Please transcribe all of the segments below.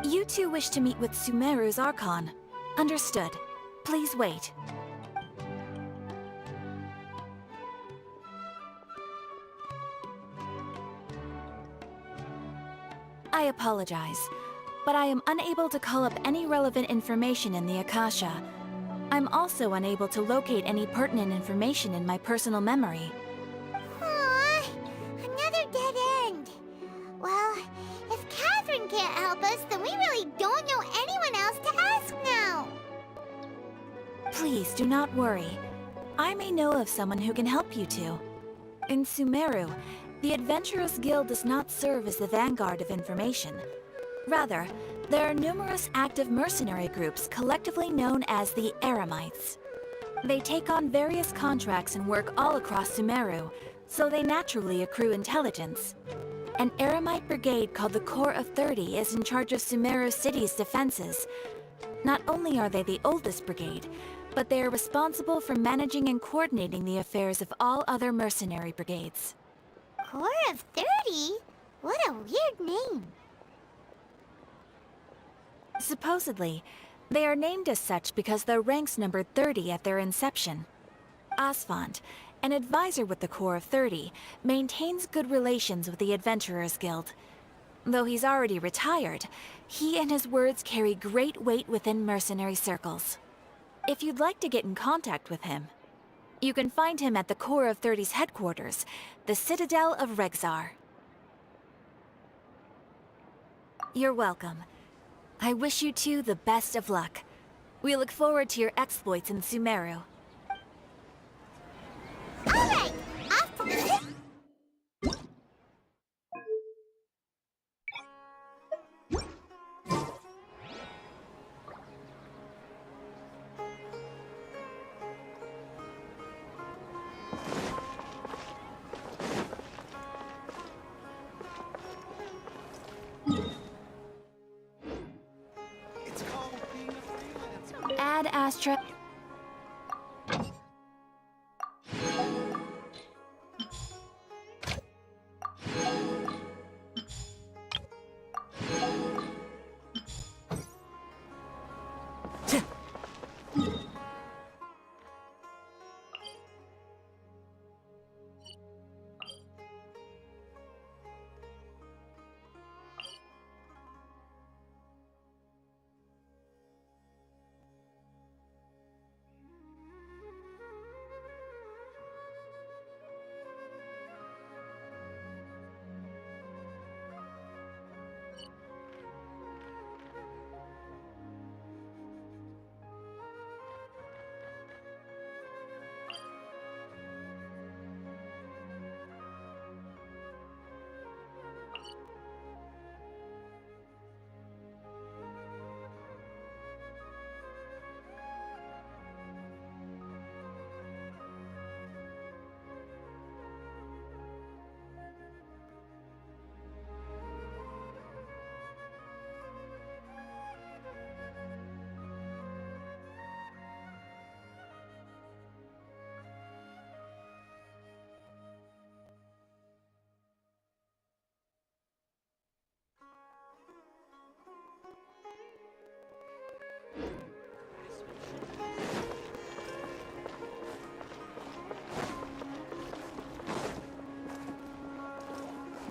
You two wish to meet with Sumeru's Archon. Understood. Please wait. I apologize, but I am unable to call up any relevant information in the Akasha. I'm also unable to locate any pertinent information in my personal memory. Aww, another dead end. Well, if Catherine can't help us, then we really don't know anyone else to ask now. Please do not worry. I may know of someone who can help you two. In Sumeru, the Adventurers Guild does not serve as the vanguard of information. Rather, there are numerous active mercenary groups collectively known as the Eremites. They take on various contracts and work all across Sumeru, so they naturally accrue intelligence. An Eremite brigade called the Corps of 30 is in charge of Sumeru City's defenses. Not only are they the oldest brigade, but they are responsible for managing and coordinating the affairs of all other mercenary brigades. Corps of 30? What a weird name. Supposedly, they are named as such because their ranks numbered 30 at their inception. Asfand, an advisor with the Corps of 30, maintains good relations with the Adventurers Guild. Though he's already retired, he and his words carry great weight within mercenary circles. If you'd like to get in contact with him, you can find him at the Corps of 30's headquarters, the Citadel of Rexar. You're welcome. I wish you two the best of luck. We look forward to your exploits in Sumeru. Alright, off to the... Ad Astra...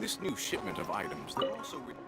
This new shipment of items, they're also ridiculous.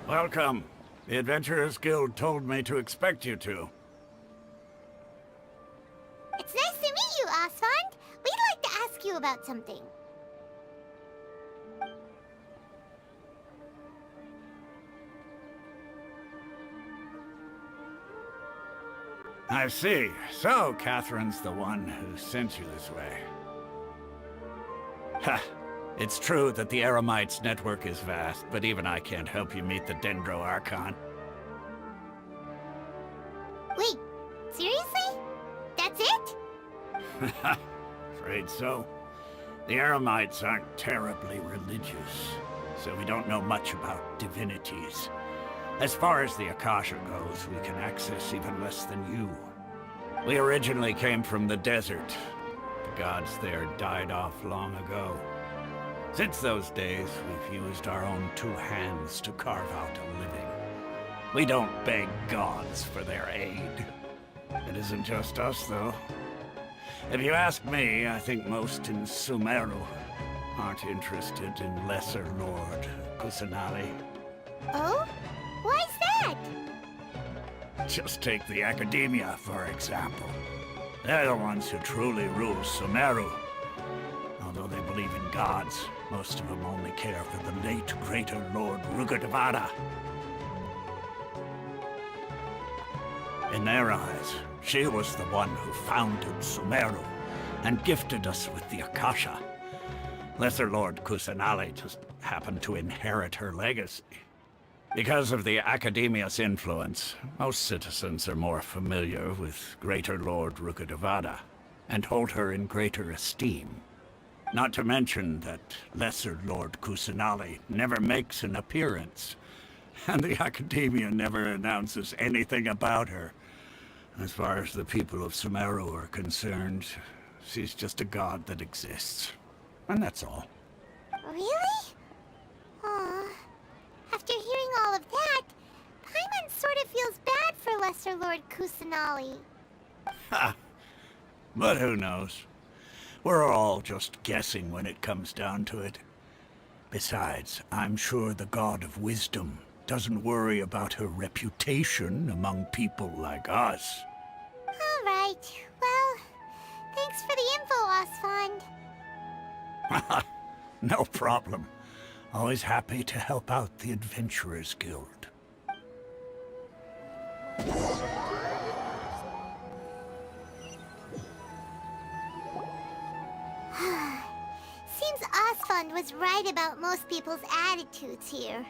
Welcome. The Adventurers Guild told me to expect you two. It's nice to meet you, Osfond. We'd like to ask you about something. I see. So, Catherine's the one who sent you this way. Ha! It's true that the Eremites' network is vast, but even I can't help you meet the Dendro Archon. Wait, seriously? That's it? Afraid so. The Eremites aren't terribly religious, so we don't know much about divinities. As far as the Akasha goes, we can access even less than you. We originally came from the desert. The gods there died off long ago. Since those days, we've used our own two hands to carve out a living. We don't beg gods for their aid. It isn't just us, though. If you ask me, I think most in Sumeru aren't interested in Lesser Lord Kusanali. Oh? Why's that? Just take the Academia, for example. They're the ones who truly rule Sumeru. Although they believe in gods, most of them only care for the late Greater Lord Rugadavada. In their eyes, she was the one who founded Sumeru and gifted us with the Akasha. Lesser Lord Kusanali just happened to inherit her legacy. Because of the Academia's influence, most citizens are more familiar with Greater Lord Rugadavada and hold her in greater esteem. Not to mention that Lesser Lord Kusanali never makes an appearance, and the Academia never announces anything about her. As far as the people of Sumeru are concerned, she's just a god that exists. And that's all. Really? Aw. After hearing all of that, Paimon sort of feels bad for Lesser Lord Kusanali. Ha! But who knows? We're all just guessing when it comes down to it. Besides, I'm sure the God of Wisdom doesn't worry about her reputation among people like us. All right. Well, thanks for the info, Osfond. No problem. Always happy to help out the Adventurers Guild. Seems Osfond was right about most people's attitudes here.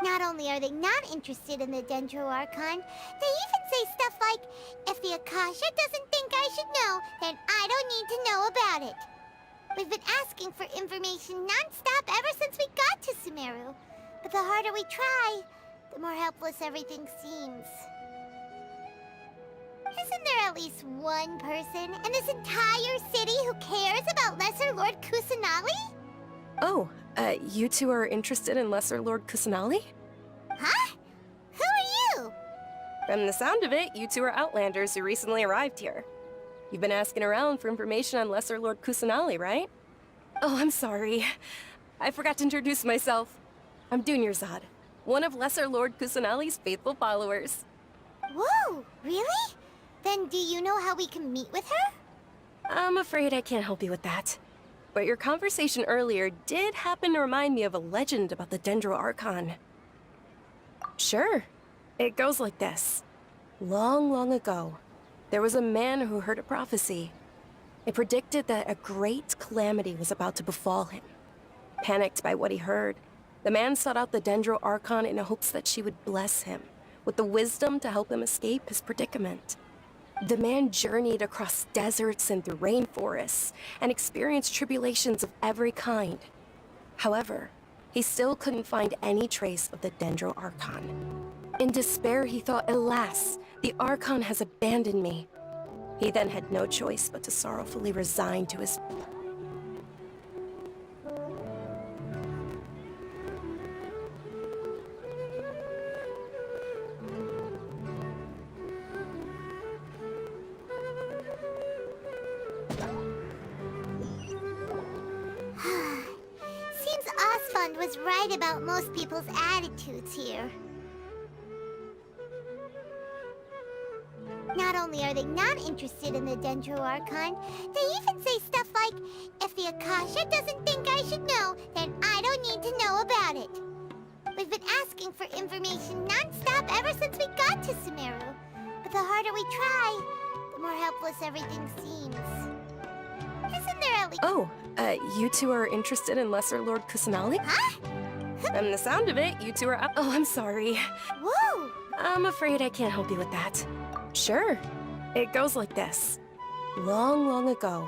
Not only are they not interested in the Dendro Archon, they even say stuff like, if the Akasha doesn't think I should know, then I don't need to know about it. We've been asking for information non-stop ever since we got to Sumeru. But the harder we try, the more helpless everything seems. Isn't there at least one person in this entire city who cares about Lesser Lord Kusanali? Oh, you two are interested in Lesser Lord Kusanali? Huh? Who are you? From the sound of it, you two are Outlanders who recently arrived here. You've been asking around for information on Lesser Lord Kusanali, right? Oh, I'm sorry. I forgot to introduce myself. I'm Dunyarzad, one of Lesser Lord Kusanali's faithful followers. Whoa, really? Then do you know how we can meet with her? I'm afraid I can't help you with that. But your conversation earlier did happen to remind me of a legend about the Dendro Archon. Sure. It goes like this. Long, long ago, there was a man who heard a prophecy. It predicted that a great calamity was about to befall him. Panicked by what he heard, the man sought out the Dendro Archon in hopes that she would bless him with the wisdom to help him escape his predicament. The man journeyed across deserts and through rainforests and experienced tribulations of every kind. However, he still couldn't find any trace of the Dendro Archon. In despair, he thought, alas, the Archon has abandoned me. He then had no choice but to sorrowfully resign to his... Seems Osfund was right about most people's attitudes here. Not only are they not interested in the Dendro Archon, they even say stuff like, if the Akasha doesn't think I should know, then I don't need to know about it. We've been asking for information non-stop ever since we got to Sumeru. But the harder we try, the more helpless everything seems. Isn't there at least... Oh, you two are interested in Lesser Lord Kusanali? Huh? From the sound of it, you two are up... Oh, I'm sorry. Whoa! I'm afraid I can't help you with that. Sure. It goes like this. Long, long ago,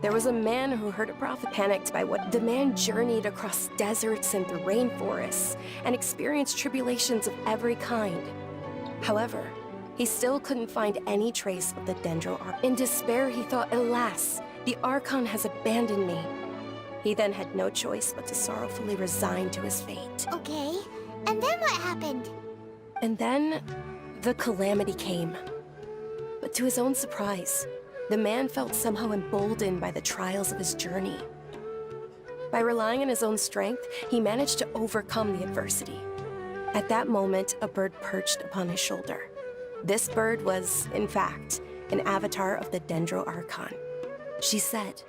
there was a man who heard a prophet. Panicked by what the man journeyed across deserts and through rainforests and experienced tribulations of every kind. However, he still couldn't find any trace of the Dendro Archon. In despair, he thought, alas, the Archon has abandoned me. He then had no choice but to sorrowfully resign to his fate. Okay, and then what happened? And then, the calamity came. But to his own surprise, the man felt somehow emboldened by the trials of his journey. By relying on his own strength, he managed to overcome the adversity. At that moment, a bird perched upon his shoulder. This bird was, in fact, an avatar of the Dendro Archon. She said,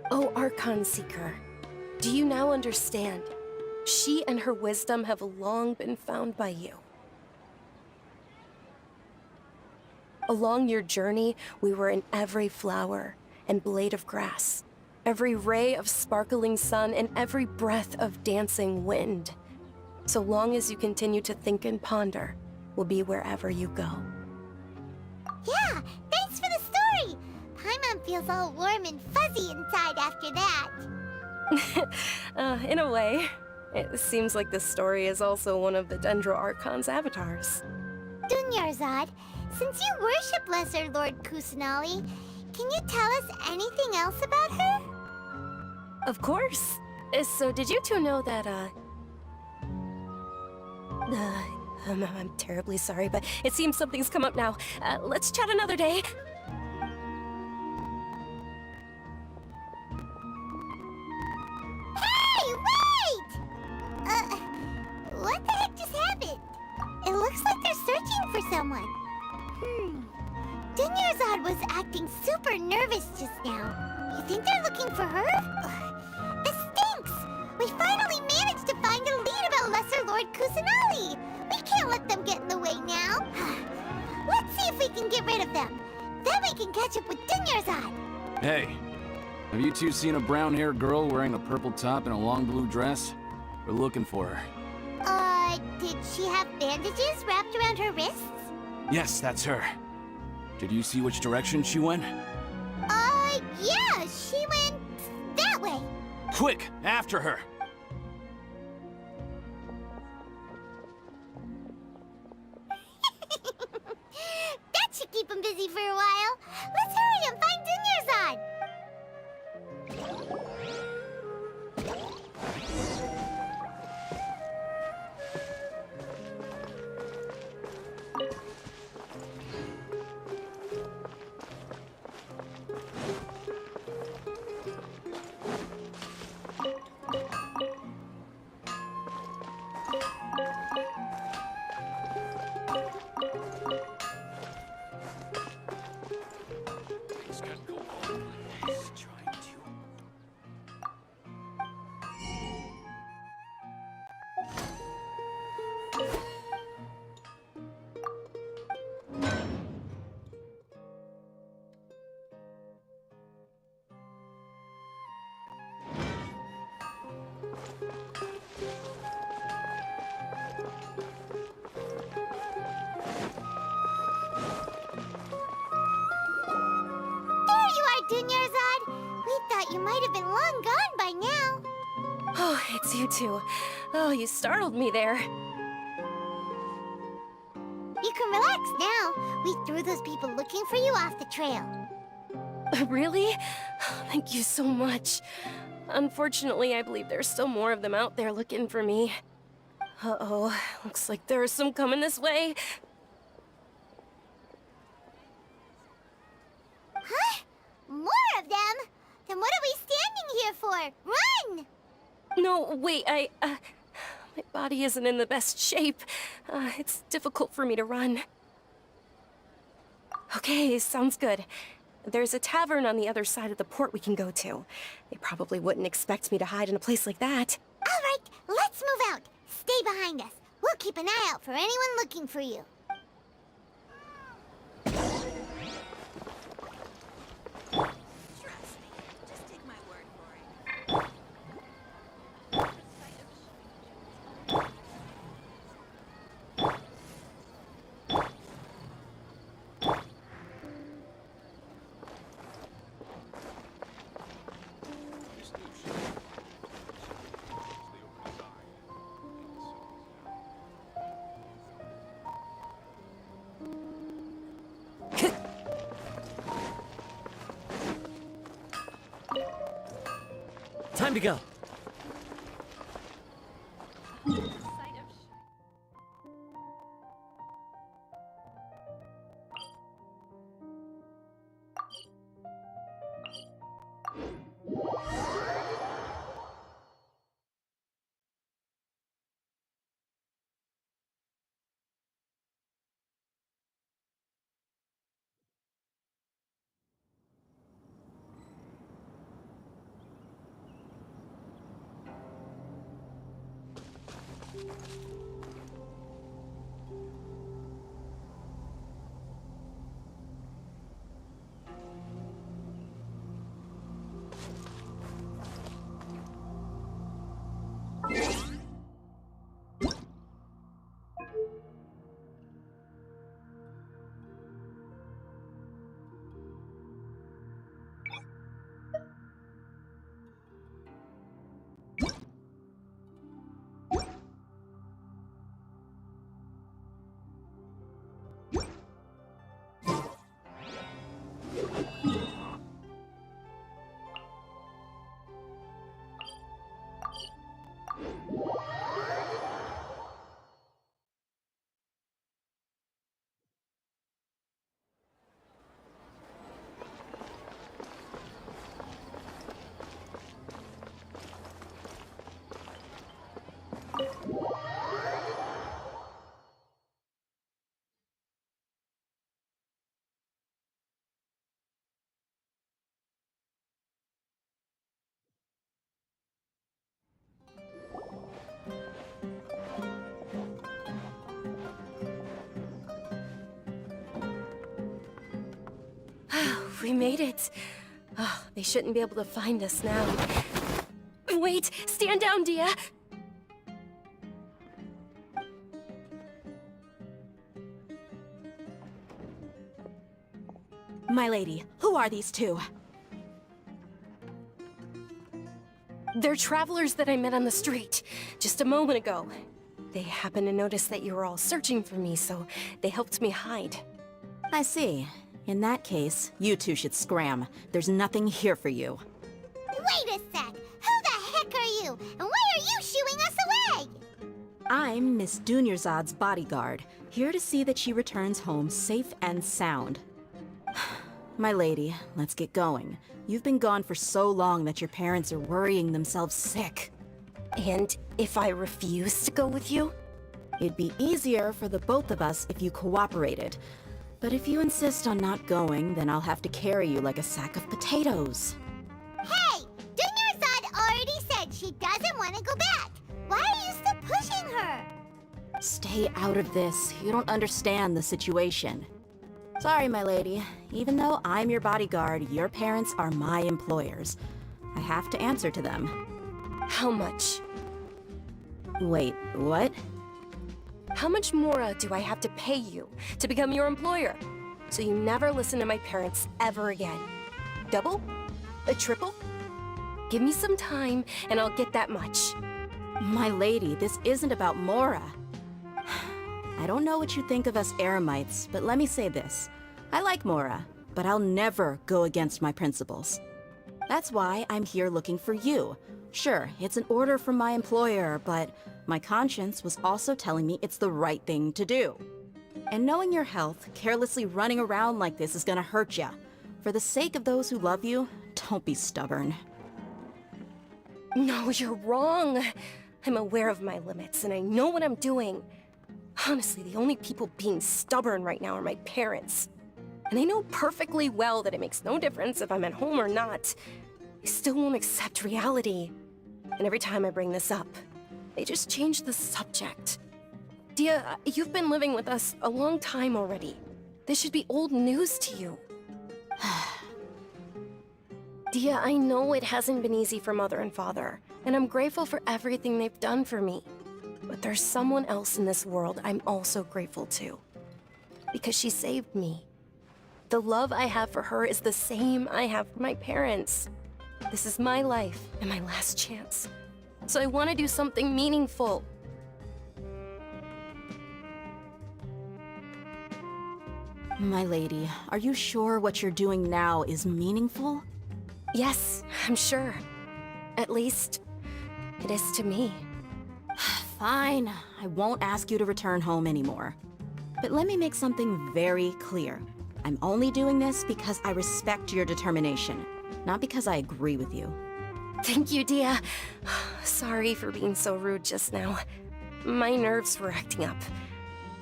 "O Archon Seeker, do you now understand? She and her wisdom have long been found by you. Along your journey, we were in every flower and blade of grass, every ray of sparkling sun, and every breath of dancing wind. So long as you continue to think and ponder, we'll be wherever you go." Yeah, thanks for the story! Paimon feels all warm and fuzzy inside after that. In a way, it seems like this story is also one of the Dendro Archon's avatars. Dunyarzad, since you worship Lesser Lord Kusanali, can you tell us anything else about her? Of course. So did you two know that, I'm terribly sorry, but it seems something's come up now. Let's chat another day. Hey, wait! What the heck just happened? It looks like they're searching for someone. Dunyarzad was acting super nervous just now. You think they're looking for her? Ugh, this stinks! We finally managed to find a lead about Lesser Lord Kusanali! We can't let them get in the way now. Let's see if we can get rid of them. Then we can catch up with Dunyarzad. Hey, have you two seen a brown-haired girl wearing a purple top and a long blue dress? We're looking for her. Did she have bandages wrapped around her wrists? Yes, that's her. Did you see which direction she went? Yeah, she went that way. Quick, after her! That should keep him busy for a while. Let's hurry and find Dunyarzad. Dunyarzad, we thought you might have been long gone by now. Oh, it's you two. Oh, you startled me there. You can relax now. We threw those people looking for you off the trail. Really? Thank you so much. Unfortunately, I believe there's still more of them out there looking for me. Uh-oh, looks like there are some coming this way. Huh? More of them? Then what are we standing here for? Run! No, wait, my body isn't in the best shape. It's difficult for me to run. Okay, sounds good. There's a tavern on the other side of the port we can go to. They probably wouldn't expect me to hide in a place like that. All right, let's move out. Stay behind us. We'll keep an eye out for anyone looking for you. This new shipment they open its eye. Time to go. We made it. Oh, they shouldn't be able to find us now. Wait! Stand down, Dia! My lady, who are these two? They're travelers that I met on the street just a moment ago. They happened to notice that you were all searching for me, so they helped me hide. I see. In that case, you two should scram. There's nothing here for you. Wait a sec! Who the heck are you? And why are you shooing us away? I'm Miss Dunyarzad's bodyguard, here to see that she returns home safe and sound. My lady, let's get going. You've been gone for so long that your parents are worrying themselves sick. And if I refuse to go with you? It'd be easier for the both of us if you cooperated. But if you insist on not going, then I'll have to carry you like a sack of potatoes. Hey! Dunyarzad already said she doesn't want to go back. Why are you still pushing her? Stay out of this. You don't understand the situation. Sorry, my lady. Even though I'm your bodyguard, your parents are my employers. I have to answer to them. How much? Wait, what? How much more do I have to pay you to become your employer? So you never listen to my parents ever again. Double? A triple? Give me some time and I'll get that much. My lady, this isn't about Mora. I don't know what you think of us Eremites, but let me say this. I like Mora, but I'll never go against my principles. That's why I'm here looking for you. Sure, it's an order from my employer, but my conscience was also telling me it's the right thing to do. And knowing your health, carelessly running around like this is gonna hurt ya. For the sake of those who love you, don't be stubborn. No, you're wrong. I'm aware of my limits, and I know what I'm doing. Honestly, the only people being stubborn right now are my parents. And I know perfectly well that it makes no difference if I'm at home or not. They still won't accept reality. And every time I bring this up, they just change the subject. Dia, you've been living with us a long time already. This should be old news to you. Dia, I know it hasn't been easy for Mother and Father, and I'm grateful for everything they've done for me. But there's someone else in this world I'm also grateful to. Because she saved me. The love I have for her is the same I have for my parents. This is my life and my last chance. So I want to do something meaningful. My lady, are you sure what you're doing now is meaningful? Yes, I'm sure. At least, it is to me. Fine, I won't ask you to return home anymore. But let me make something very clear. I'm only doing this because I respect your determination, not because I agree with you. Thank you, Dia. Sorry for being so rude just now. My nerves were acting up.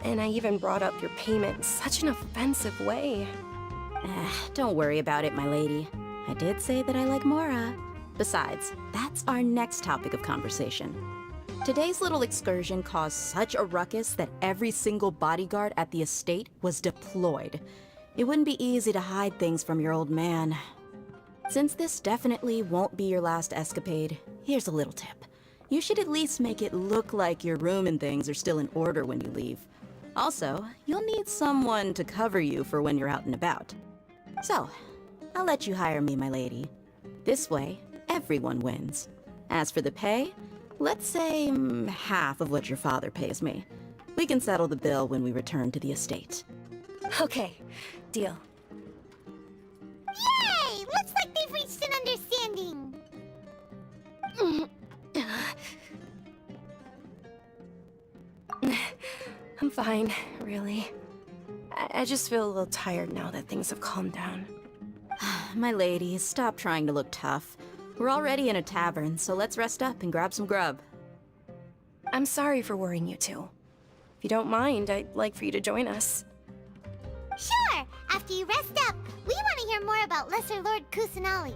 And I even brought up your payment in such an offensive way. Don't worry about it, my lady. I did say that I like Mora. Besides, that's our next topic of conversation. Today's little excursion caused such a ruckus that every single bodyguard at the estate was deployed. It wouldn't be easy to hide things from your old man. Since this definitely won't be your last escapade, here's a little tip. You should at least make it look like your room and things are still in order when you leave. Also, you'll need someone to cover you for when you're out and about. So, I'll let you hire me, my lady. This way, everyone wins. As for the pay, let's say half of what your father pays me. We can settle the bill when we return to the estate. Okay, deal. Yay! Looks like they've reached an understanding. I'm fine, really. I just feel a little tired now that things have calmed down. My lady, stop trying to look tough. We're already in a tavern, so let's rest up and grab some grub. I'm sorry for worrying you two. If you don't mind, I'd like for you to join us. Sure! After you rest up, we want to hear more about Lesser Lord Kusanali.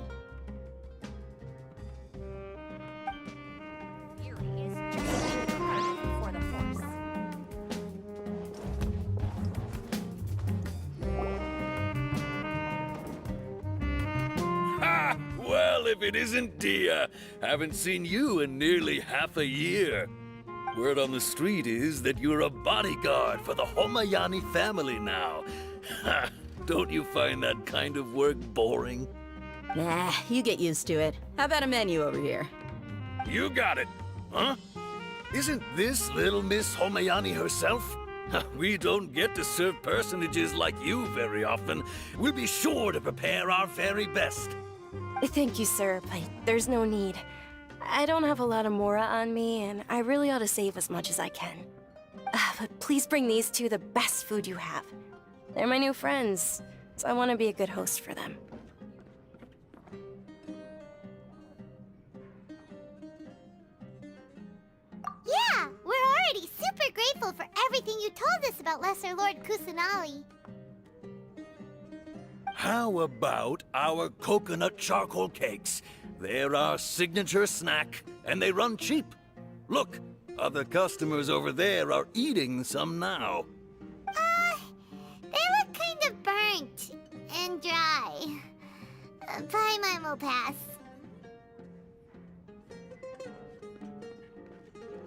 Ha! Well, if it isn't Dia, haven't seen you in nearly half a year. Word on the street is that you're a bodyguard for the Homayani family now. Ha! Don't you find that kind of work boring? Nah, you get used to it. How about a menu over here? You got it, huh? Isn't this little Miss Homayani herself? We don't get to serve personages like you very often. We'll be sure to prepare our very best. Thank you, sir, but there's no need. I don't have a lot of Mora on me, and I really ought to save as much as I can. But please bring these two the best food you have. They're my new friends, so I want to be a good host for them. Yeah, we're already super grateful for everything you told us about Lesser Lord Kusanali. How about our coconut charcoal cakes? They're our signature snack, and they run cheap. Look, other customers over there are eating some now. They look kind of burnt and dry. Paimon will pass.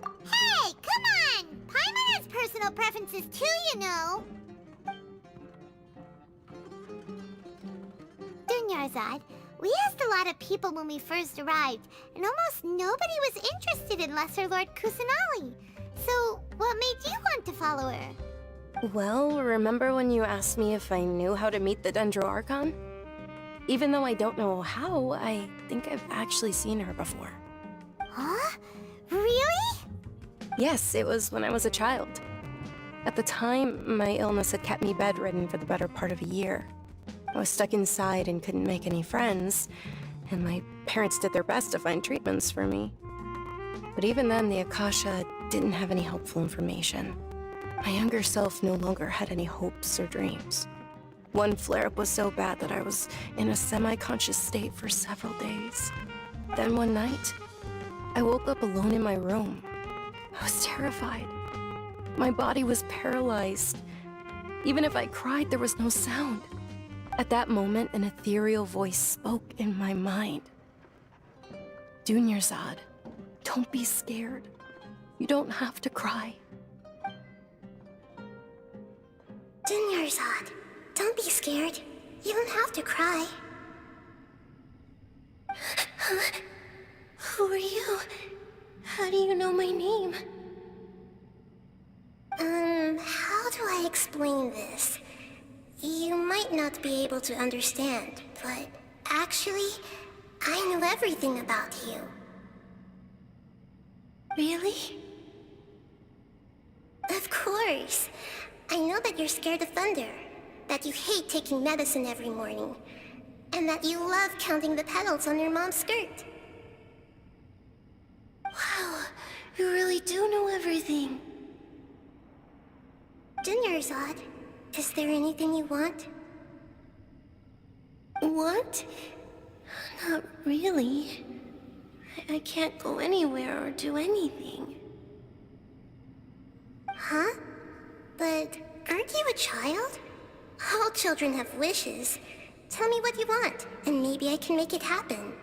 Hey, come on! Paimon has personal preferences too, you know. Dunyarzad, we asked a lot of people when we first arrived, and almost nobody was interested in Lesser Lord Kusanali. So, what made you want to follow her? Well, remember when you asked me if I knew how to meet the Dendro Archon? Even though I don't know how, I think I've actually seen her before. Huh? Really? Yes, it was when I was a child. At the time, my illness had kept me bedridden for the better part of a year. I was stuck inside and couldn't make any friends, and my parents did their best to find treatments for me. But even then, the Akasha didn't have any helpful information. My younger self no longer had any hopes or dreams. One flare-up was so bad that I was in a semi-conscious state for several days. Then one night, I woke up alone in my room. I was terrified. My body was paralyzed. Even if I cried, there was no sound. At that moment, an ethereal voice spoke in my mind. Dunyarzad, don't be scared. You don't have to cry. Dunyarzad, don't be scared. You don't have to cry. Who are you? How do you know my name? How do I explain this? You might not be able to understand, but actually, I know everything about you. Really? Of course. I know that you're scared of thunder, that you hate taking medicine every morning, and that you love counting the petals on your mom's skirt. Wow, you really do know everything. Dunyarzad, is there anything you want? Want? Not really. I can't go anywhere or do anything. Huh? But aren't you a child? All children have wishes. Tell me what you want, and maybe I can make it happen.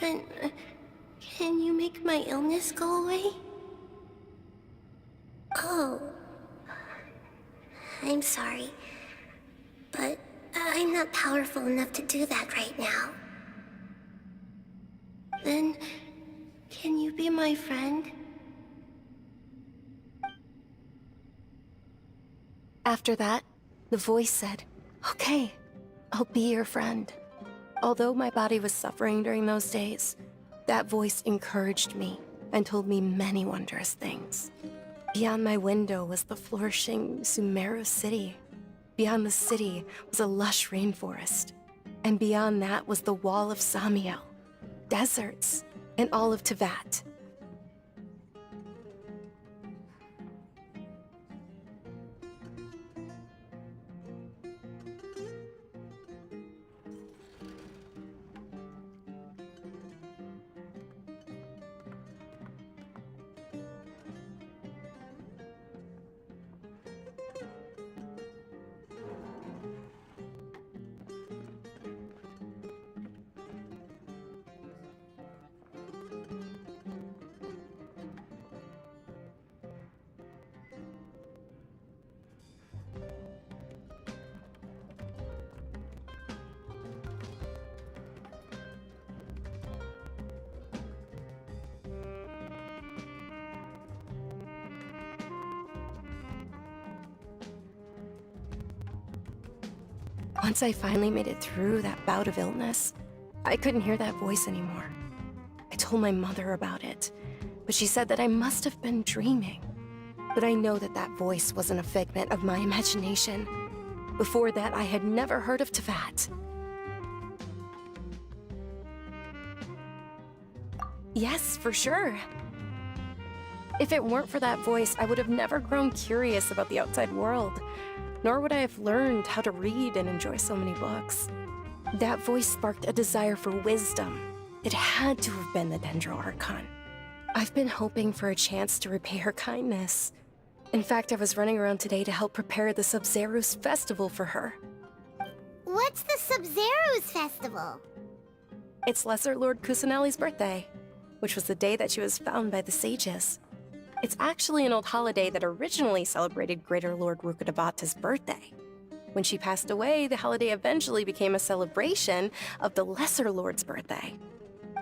But can you make my illness go away? Oh. I'm sorry. But I'm not powerful enough to do that right now. Then, can you be my friend? After that, the voice said, "Okay, I'll be your friend." Although my body was suffering during those days, that voice encouraged me and told me many wondrous things. Beyond my window was the flourishing Sumeru city. Beyond the city was a lush rainforest. And beyond that was the wall of Samiel, deserts, and all of Teyvat. Once I finally made it through that bout of illness, I couldn't hear that voice anymore. I told my mother about it, but she said that I must have been dreaming. But I know that that voice wasn't a figment of my imagination. Before that, I had never heard of Teyvat. Yes, for sure. If it weren't for that voice, I would have never grown curious about the outside world. Nor would I have learned how to read and enjoy so many books. That voice sparked a desire for wisdom. It had to have been the Dendro Archon. I've been hoping for a chance to repay her kindness. In fact, I was running around today to help prepare the Sub-Zerus festival for her. What's the Sub-Zerus festival? It's Lesser Lord Kusanali's birthday, which was the day that she was found by the sages. It's actually an old holiday that originally celebrated Greater Lord Rukkhadevata's birthday. When she passed away, the holiday eventually became a celebration of the Lesser Lord's birthday.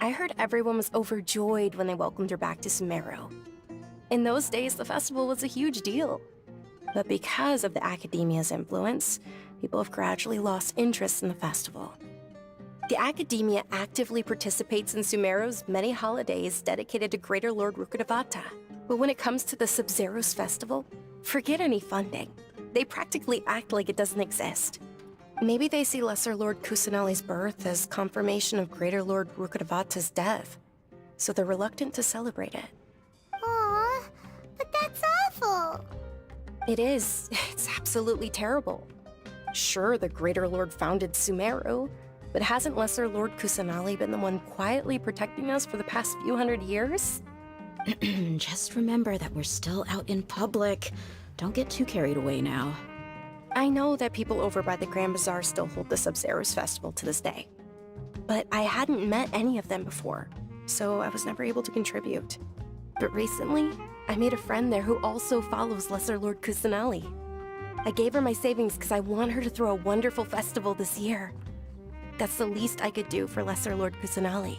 I heard everyone was overjoyed when they welcomed her back to Sumeru. In those days, the festival was a huge deal. But because of the academia's influence, people have gradually lost interest in the festival. The academia actively participates in Sumeru's many holidays dedicated to Greater Lord Rukkhadevata. But when it comes to the Sub-Zero's festival, forget any funding. They practically act like it doesn't exist. Maybe they see Lesser Lord Kusanali's birth as confirmation of Greater Lord Rukkhadevata's death, so they're reluctant to celebrate it. Aw, but that's awful. It is. It's absolutely terrible. Sure, the Greater Lord founded Sumeru, but hasn't Lesser Lord Kusanali been the one quietly protecting us for the past few hundred years? Just remember that we're still out in public. Don't get too carried away now. I know that people over by the Grand Bazaar still hold the Sub-Zero's festival to this day. But I hadn't met any of them before, so I was never able to contribute. But recently, I made a friend there who also follows Lesser Lord Kusanali. I gave her my savings because I want her to throw a wonderful festival this year. That's the least I could do for Lesser Lord Kusanali.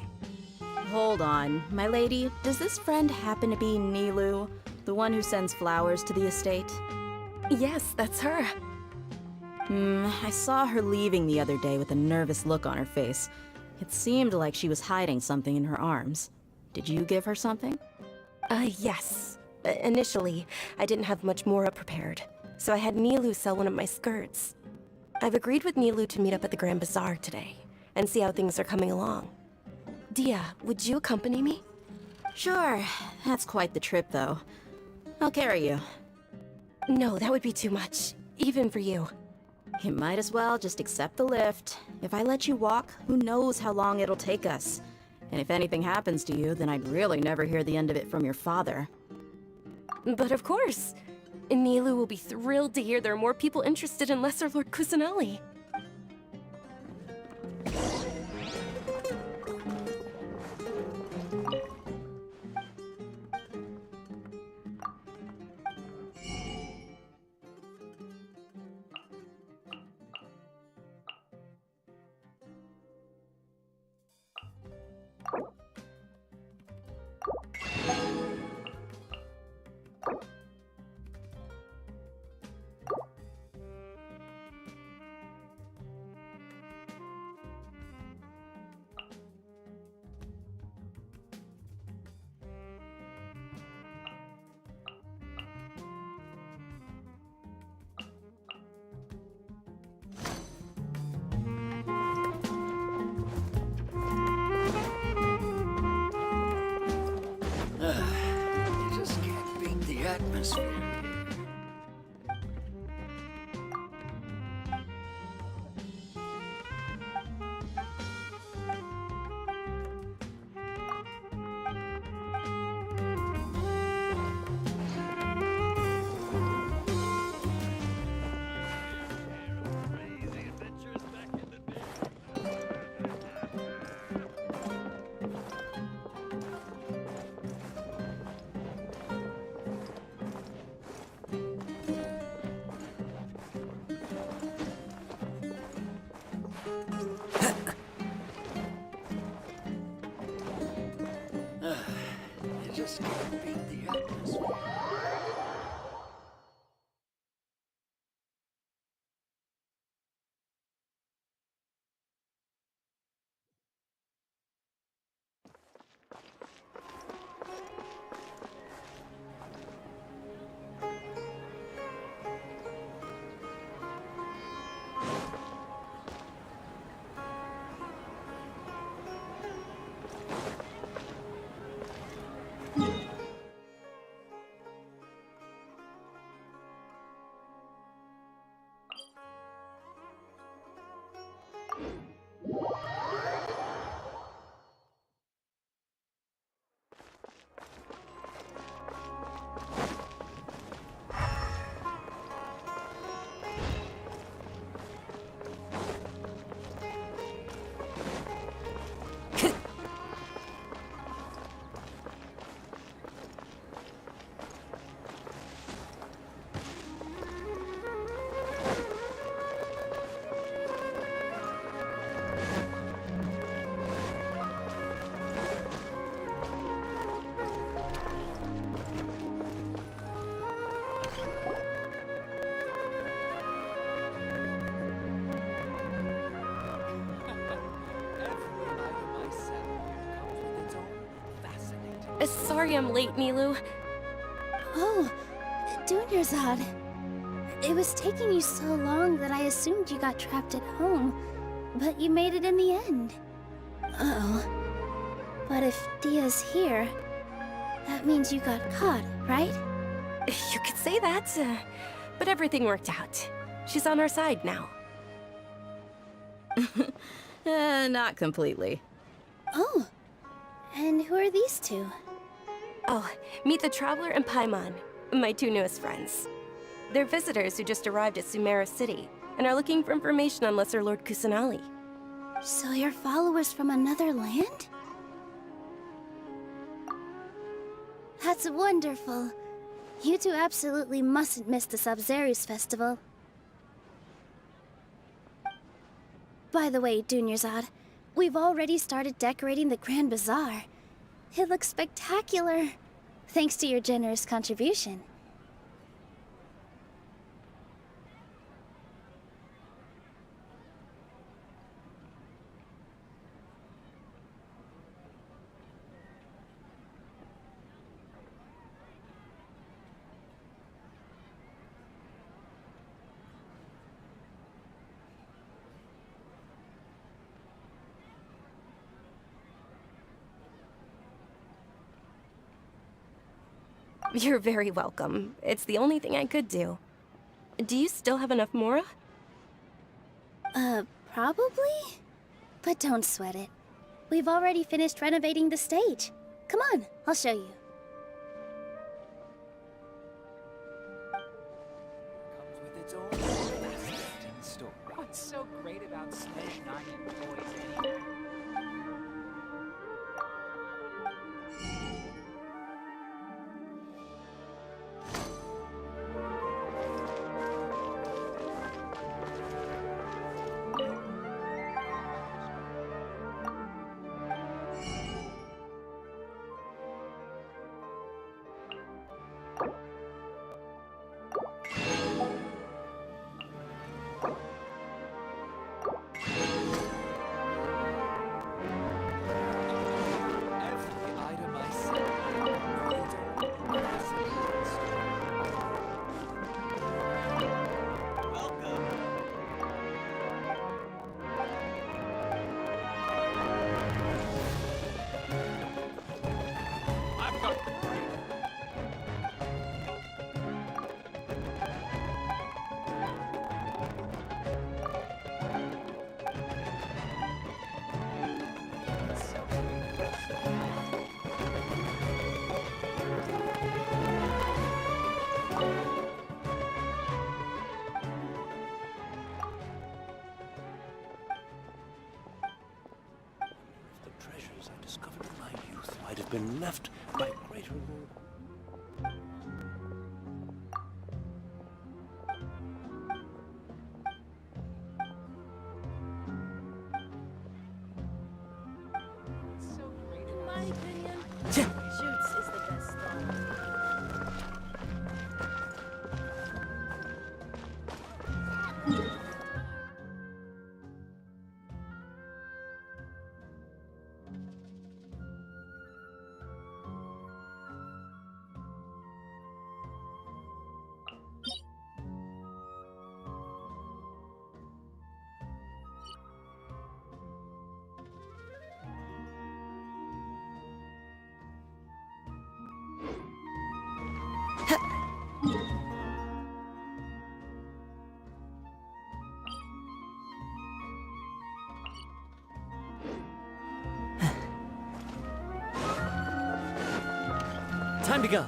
Hold on, my lady. Does this friend happen to be Nilu, the one who sends flowers to the estate? Yes, that's her. I saw her leaving the other day with a nervous look on her face. It seemed like she was hiding something in her arms. Did you give her something? Yes. Initially, I didn't have much more prepared, so I had Nilu sell one of my skirts. I've agreed with Nilu to meet up at the Grand Bazaar today, and see how things are coming along. Dia, would you accompany me? Sure. That's quite the trip, though. I'll carry you. No, that would be too much, even for you. You might as well just accept the lift. If I let you walk, who knows how long it'll take us. And if anything happens to you, then I'd really never hear the end of it from your father. But of course! Nilu will be thrilled to hear there are more people interested in Lesser Lord Kusanali. You just can't beat the atmosphere. Sorry I'm late, Nilu. Oh, Dunyarzad. It was taking you so long that I assumed you got trapped at home, but you made it in the end. Uh-oh. But if Dia's here, that means you got caught, right? You could say that, but everything worked out. She's on our side now. Not completely. Oh, and who are these two? Oh, meet the Traveler and Paimon, my two newest friends. They're visitors who just arrived at Sumeru City and are looking for information on Lesser Lord Kusanali. So you're followers from another land? That's wonderful. You two absolutely mustn't miss the Sabzerius festival. By the way, Dunyarzad, we've already started decorating the Grand Bazaar. It looks spectacular, thanks to your generous contribution. You're very welcome. It's the only thing I could do. Do you still have enough Mora? Probably? But don't sweat it. We've already finished renovating the stage. Come on, I'll show you. Comes with its own fascinating story. What's so great about Smash 9 toys anyway? Discovered in my youth might have been left by greater lord. So great. In my opinion, Jutes is the best star. Time to go.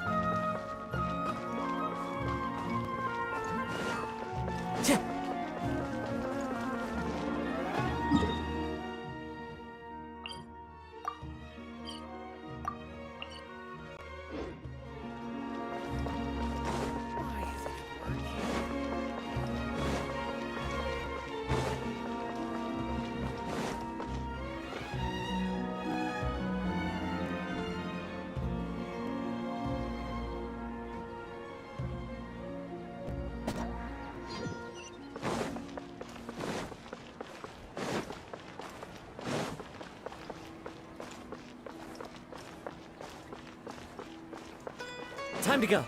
Time to go.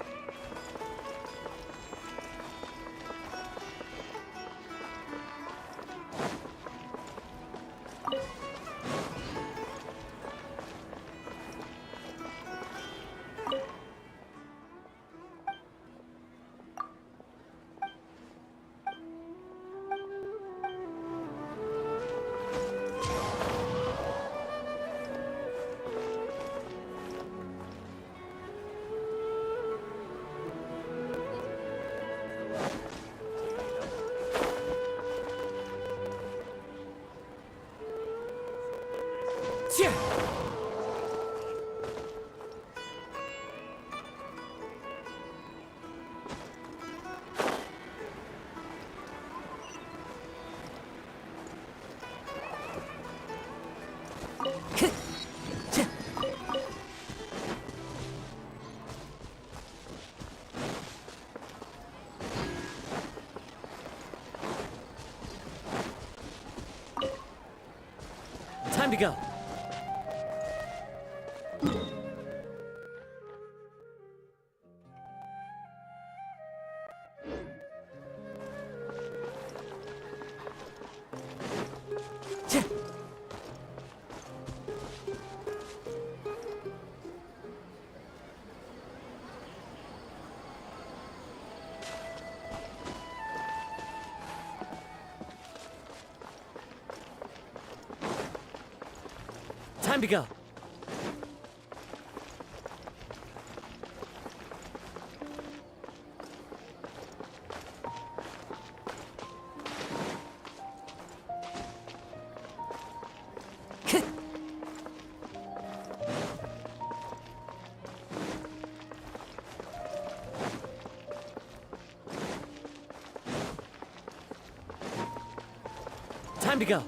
Yeah. Time to go. Time to go. Time to go.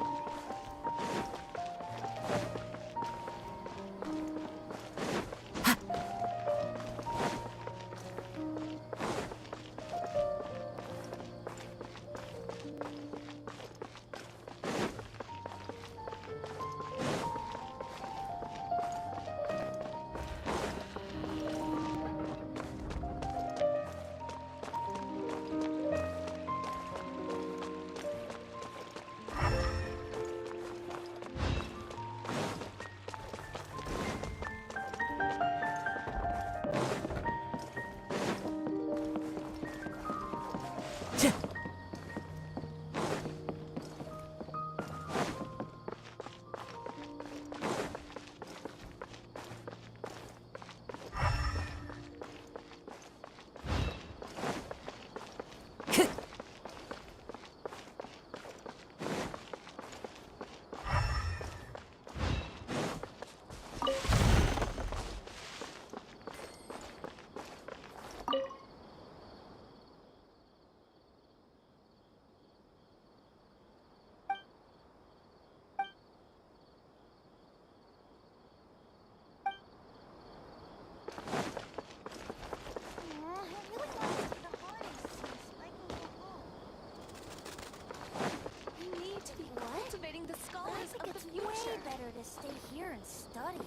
Cultivating the scholars of the future. Way better to stay here and study.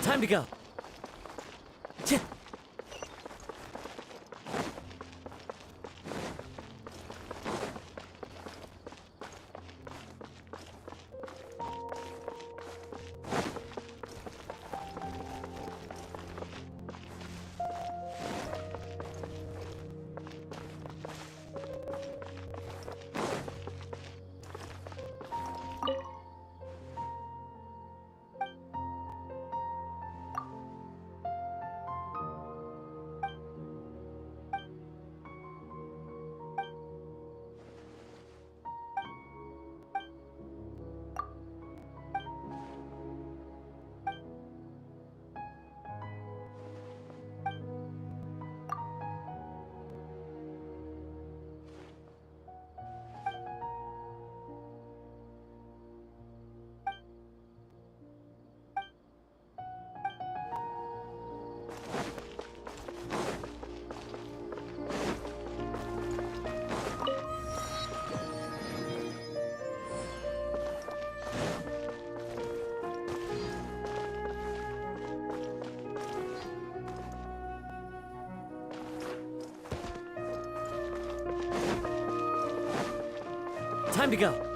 Time to go. Time to go.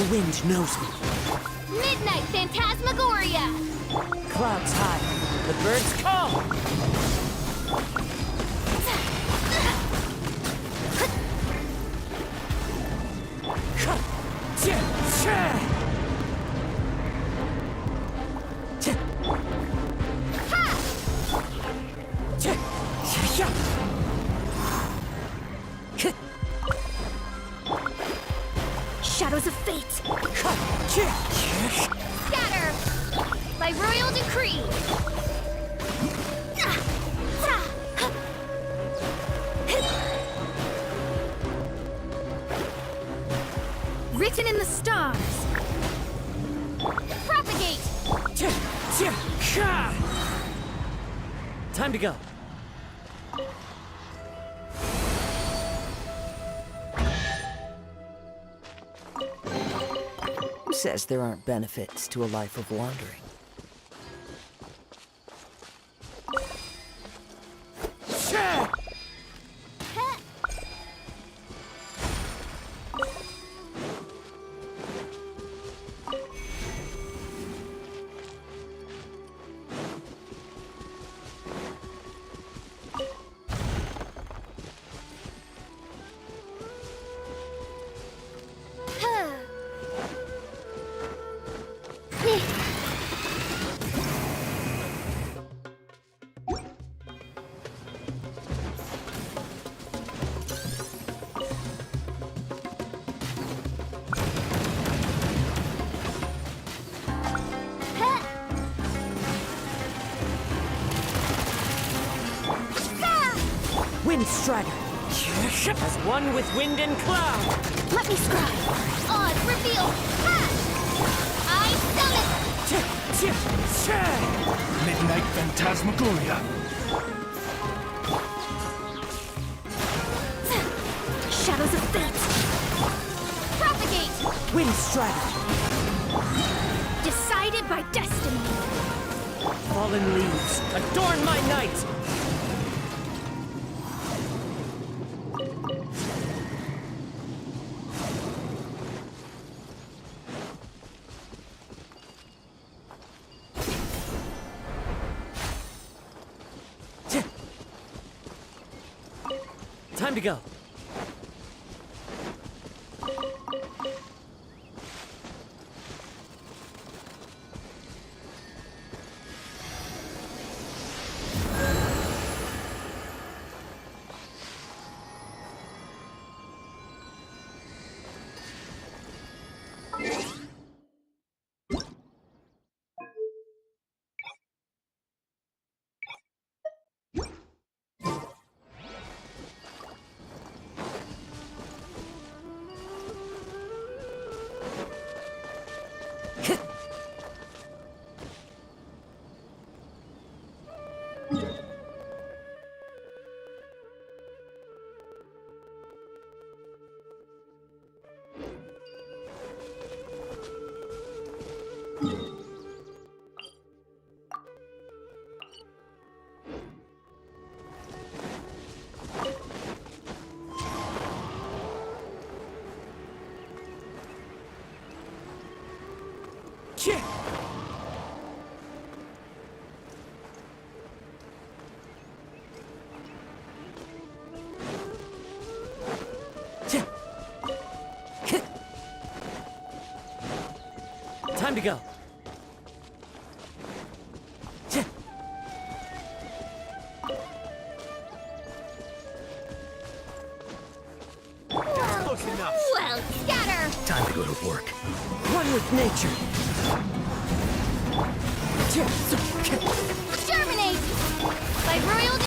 The wind knows me. Midnight Phantasmagoria! Clouds high, the birds call! Shadows of fate! Scatter! By royal decree! Written in the stars. Propagate! Time to go. Who says there aren't benefits to a life of wandering? Wind Strider! As one with wind and cloud! Let me scribe. Odd reveal. Ha! I summon. Midnight Phantasmagoria. Shadows of fate. Propagate. Wind Strider! Decided by destiny. Fallen leaves, adorn my night! Time to go. Time to go. Close enough. Well, scatter. Time to go to work. One with nature. Germinate. By royal.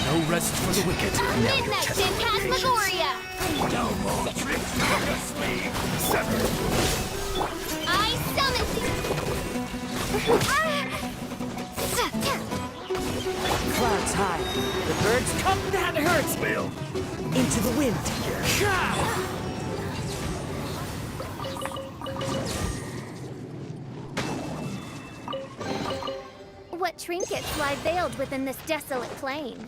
No rest for the wicked. Midnight Phantasmagoria. No more tricks from the sleeve. Sever. I summon. Clouds high. The birds come. That hurts. Will. Into the wind. What trinkets lie veiled within this desolate plain?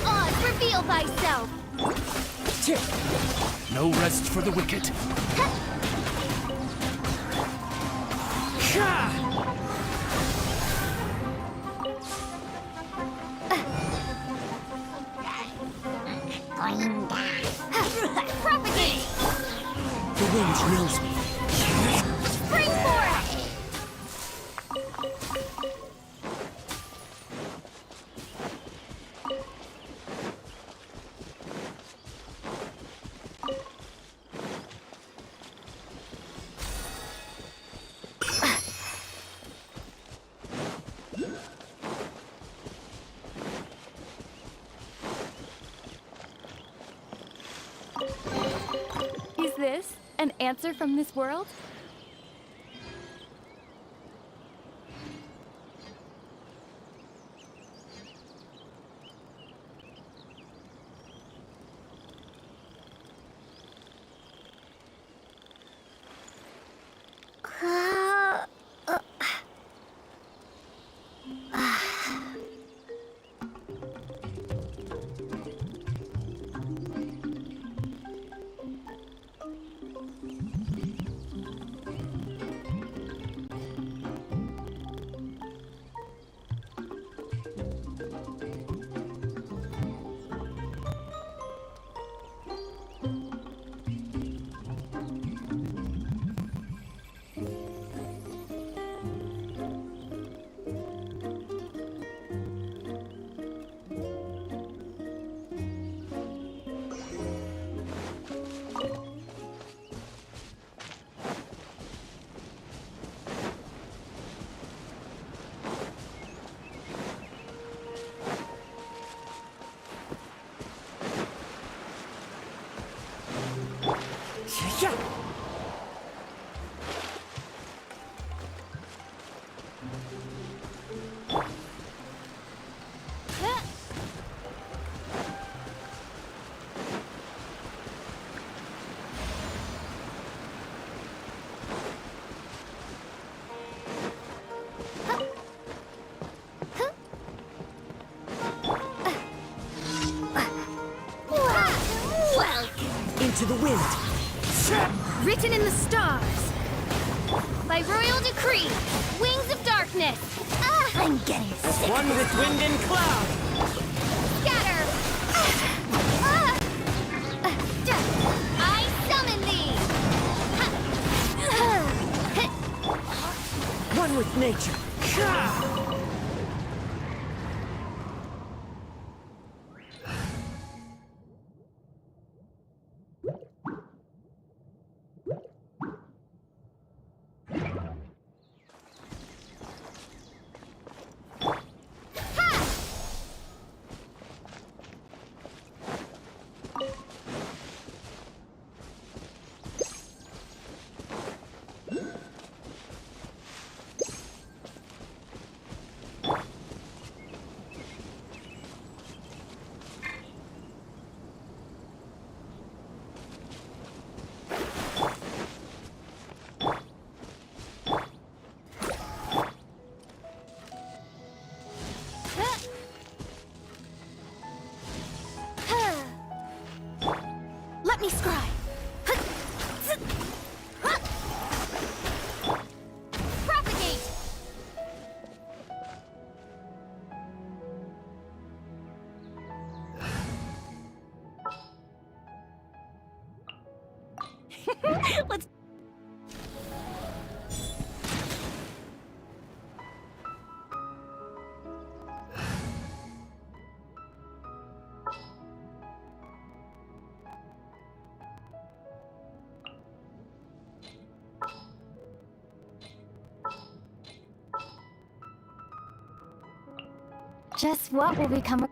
Oz, reveal thyself! No rest for the wicked. Propagate! The wind knows me. Spring forth! An answer from this world? Into the wind. Written in the stars. By royal decree, wings of darkness. I'm getting sick. One with wind and cloud. Scatter. I summon thee. One with nature. Let me scry. Propagate. Let's... Just what will become...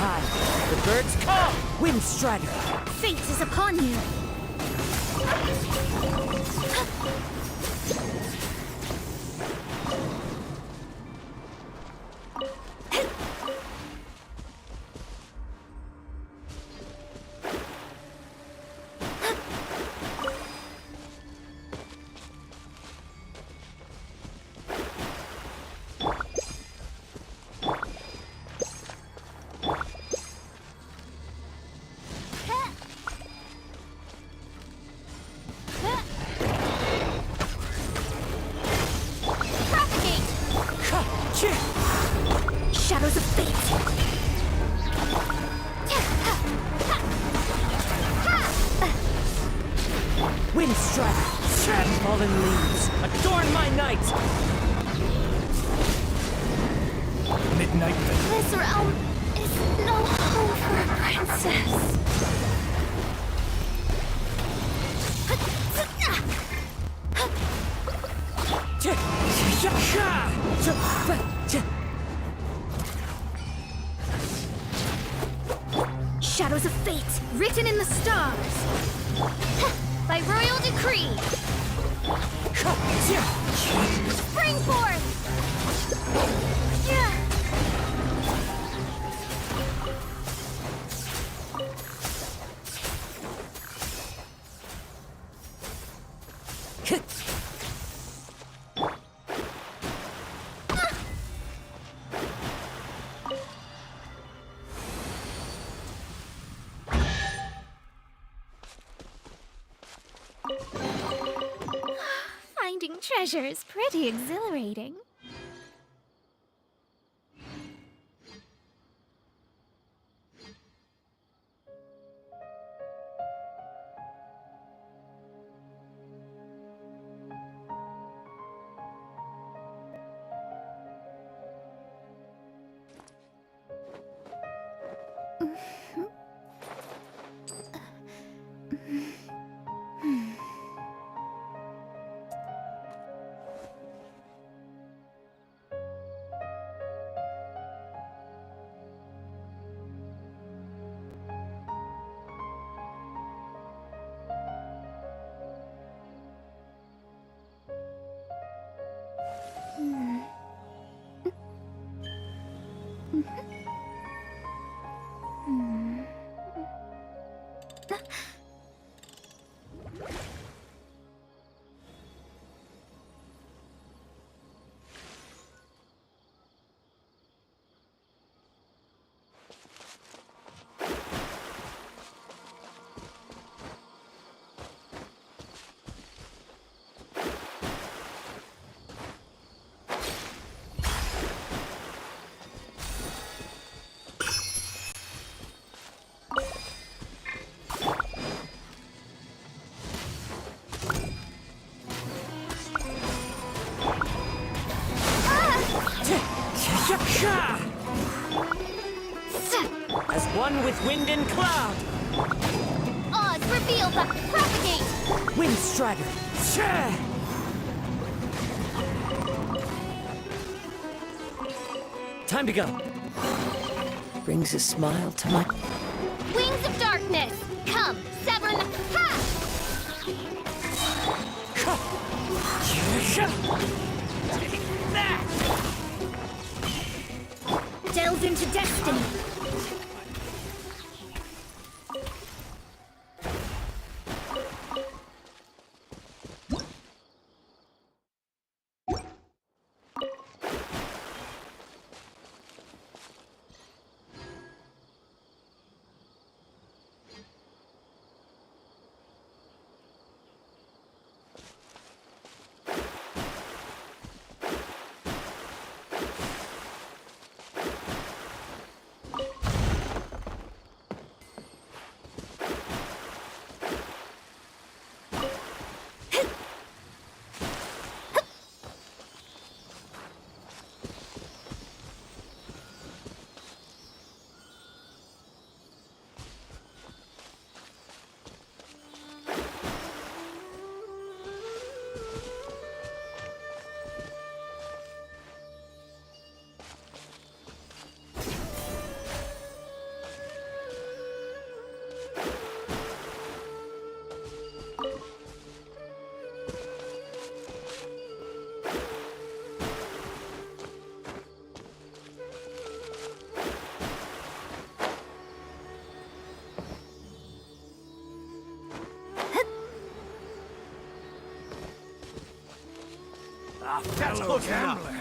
time. The birds call! Windstrider! Fate is upon you. Shadows of fate! Windstrider! Shed fallen leaves! Adorn my night! Midnight Veil. This realm is no home for a princess. Shadows of fate! Written in the stars. By royal decree. Spring forth! Finding treasure is pretty exhilarating. As one with wind and cloud! Odds reveal the propagate! Windstrider! Time to go. Brings a smile to my... Wings of darkness! Come, sever in the... Ha! Take that! Delve into destiny! A fellow gambler.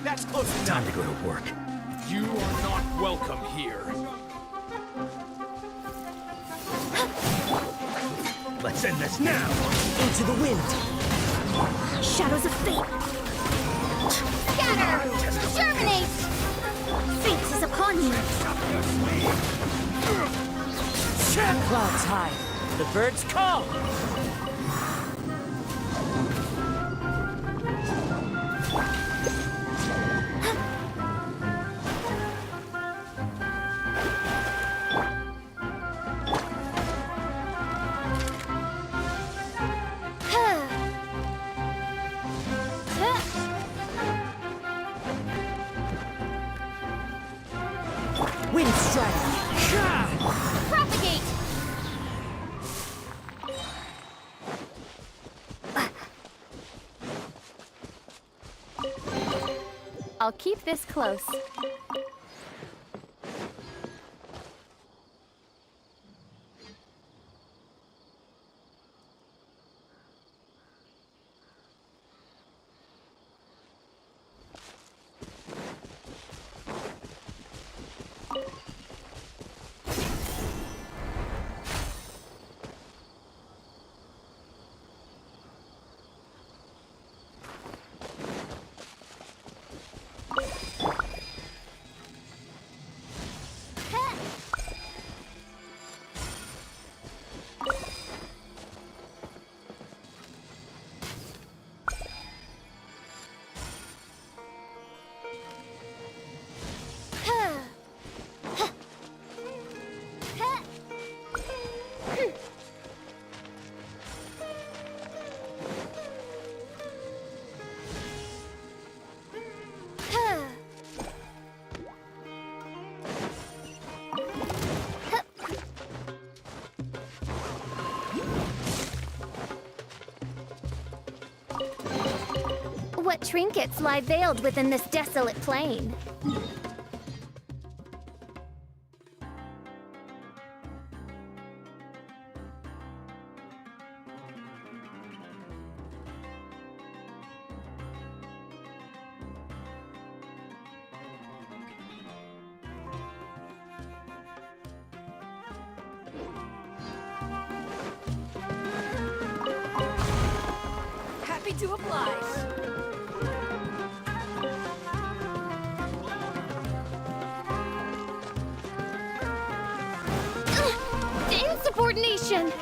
That's close enough. Time to go to work. You are not welcome here. Let's end this now! Into the wind! Shadows of fate! Scatter! Germinate! Fate is upon you! Clouds high. The birds call! Wind strike! Propagate! I'll keep this close. What trinkets lie veiled within this desolate plain? Happy to oblige. Insubordination!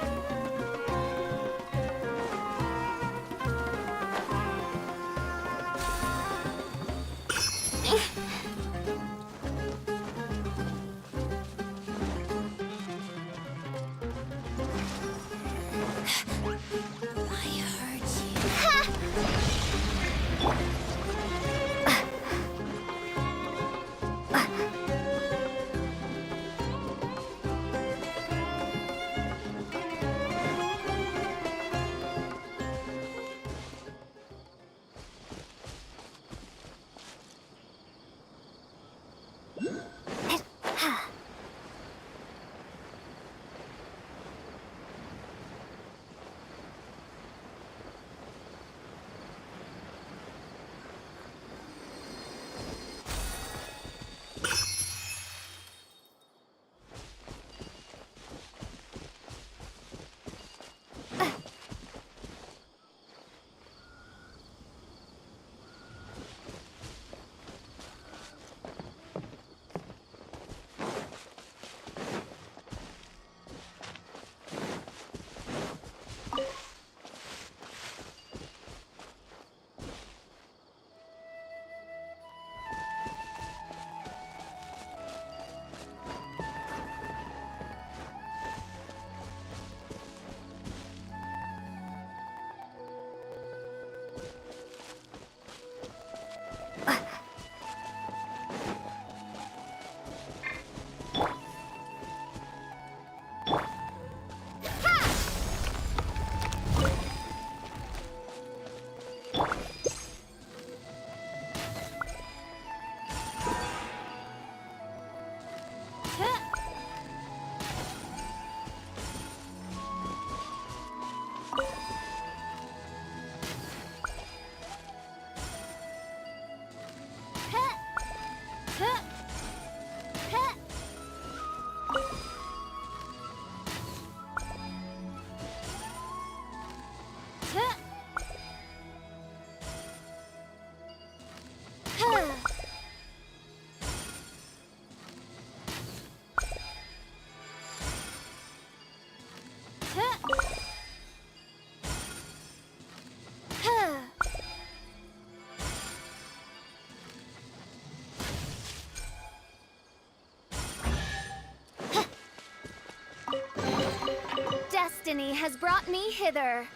destiny has brought me hither.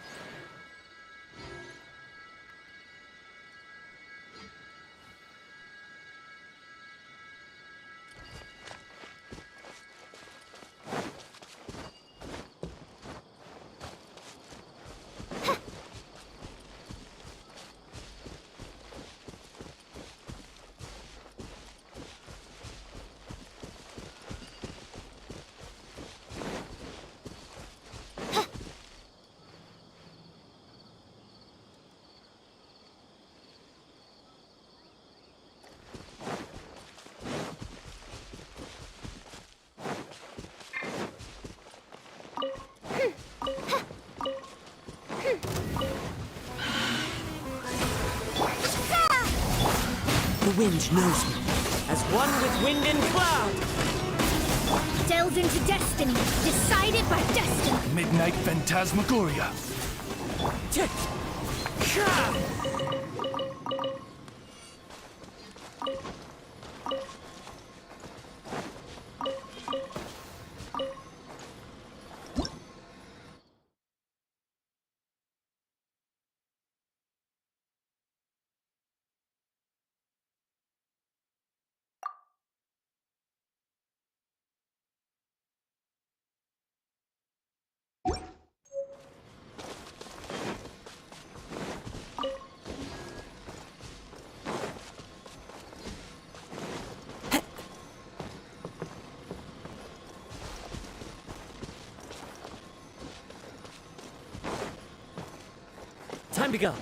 The wind knows me, as one with wind and cloud. Delve into destiny, decided by destiny. Midnight Phantasmagoria. Time to go.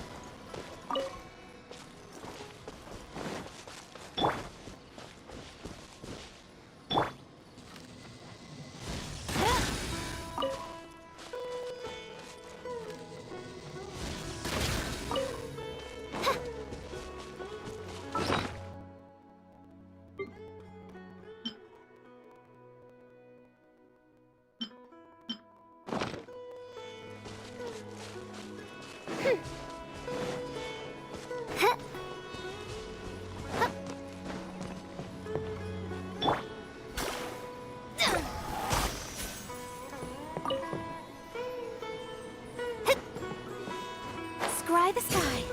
Scry the sky.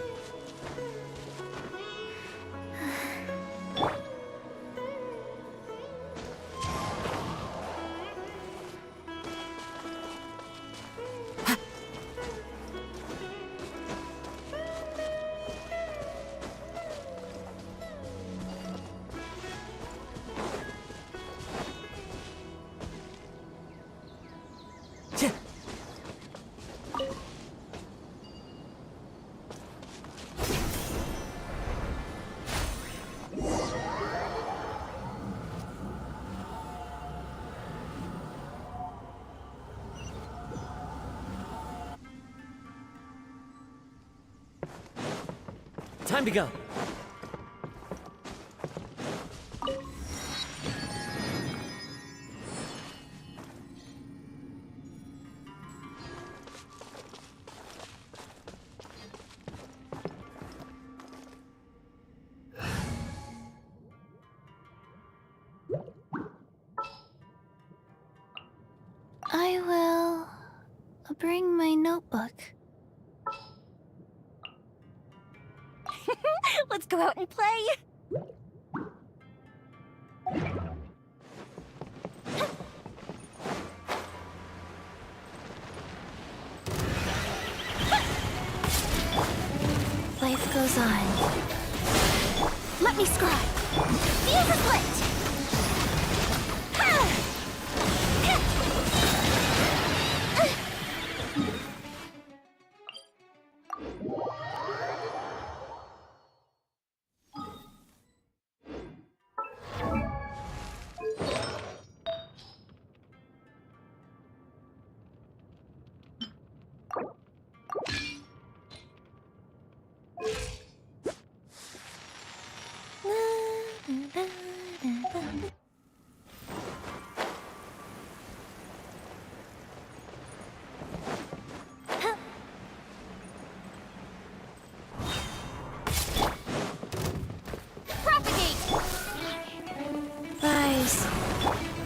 Time to go. I will bring my notebook. Let's go out and play! Life goes on. Let me scribe. Fuse is lit! Rise.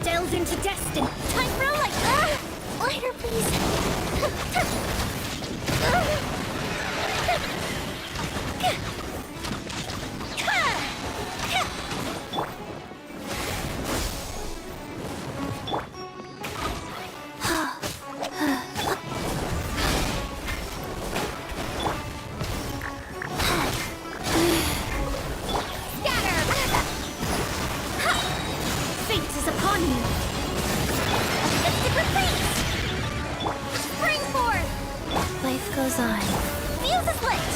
Delve into destiny. Time for a light. Lighter, please. Fate is upon you. Mystic retreat! Spring forth! Life goes on. Fuse is lit!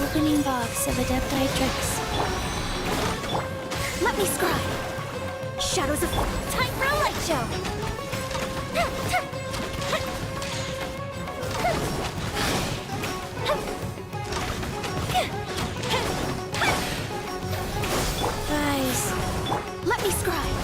Opening box of Adepti tricks. Let me scribe. Shadows of time for a light show. Guys, let me scribe.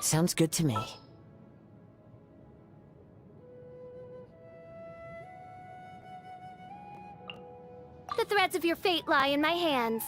Sounds good to me. The threads of your fate lie in my hands.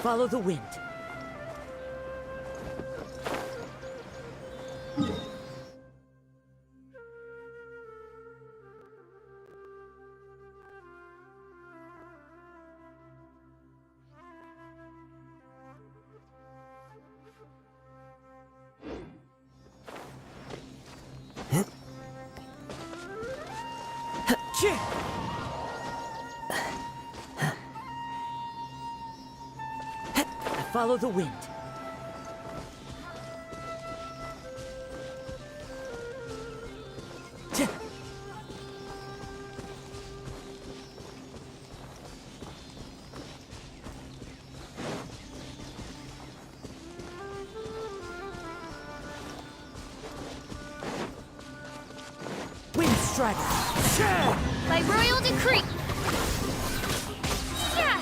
Follow the wind. Follow the wind. Strider. By royal decree. Yeah.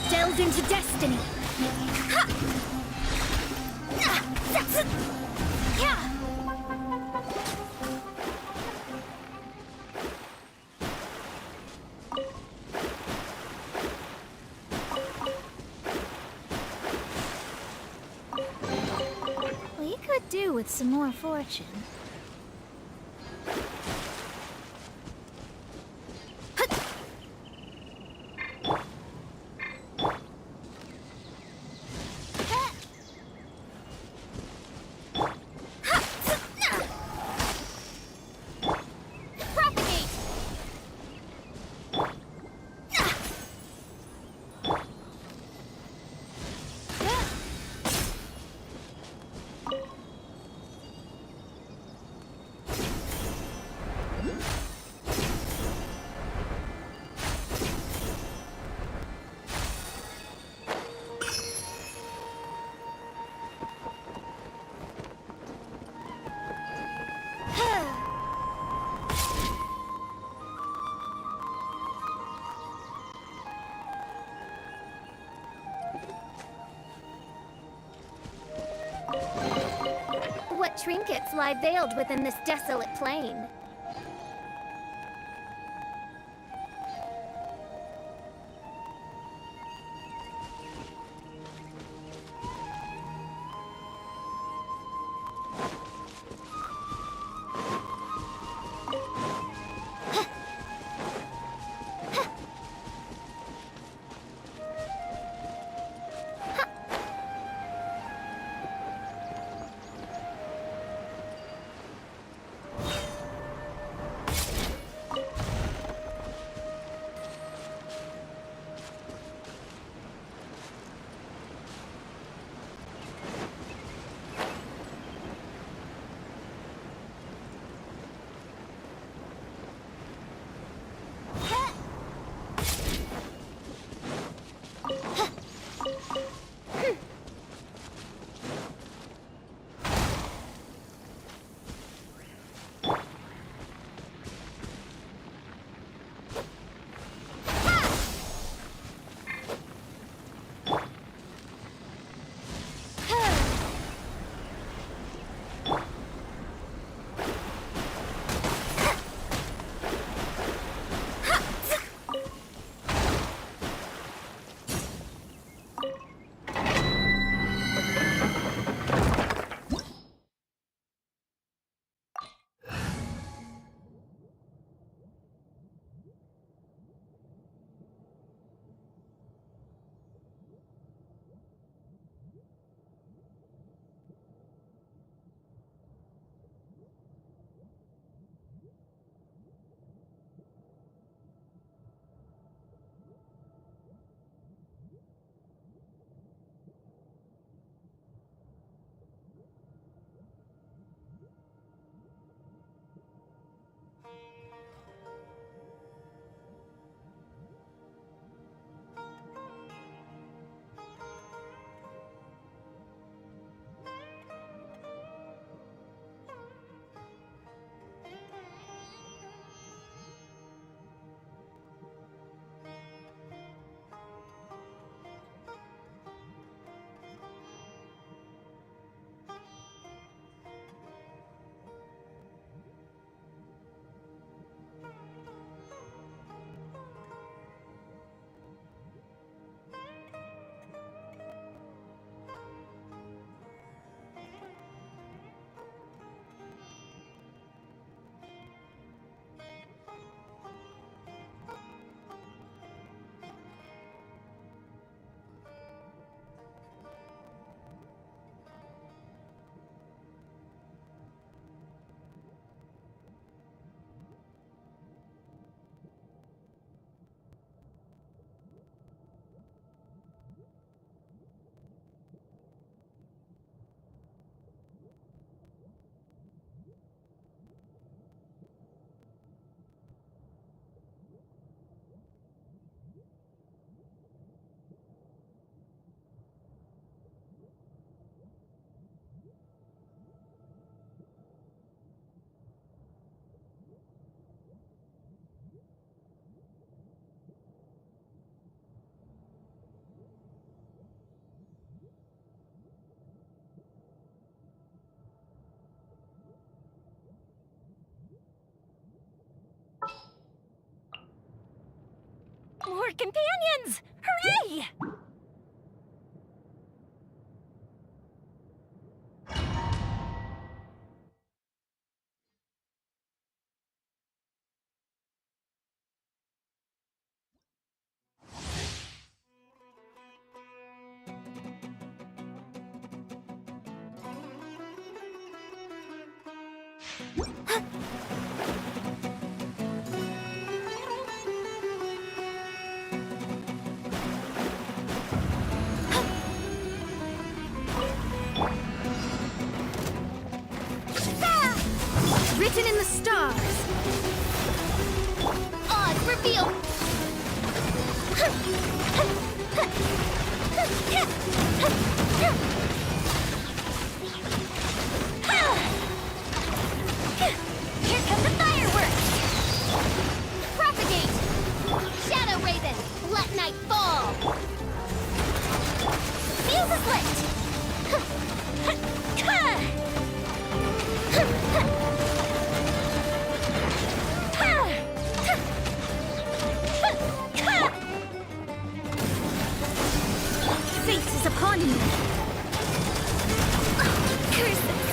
Delve into destiny. Ha. Yeah. We could do with some more fortune. Propagate. What trinkets lie veiled within this desolate plain? More companions! Hooray! Written in the stars. Odds reveal. Here come the fireworks! Propagate. Shadow Raven. Let night fall. Fuse is lit! Fate is upon you. Curses!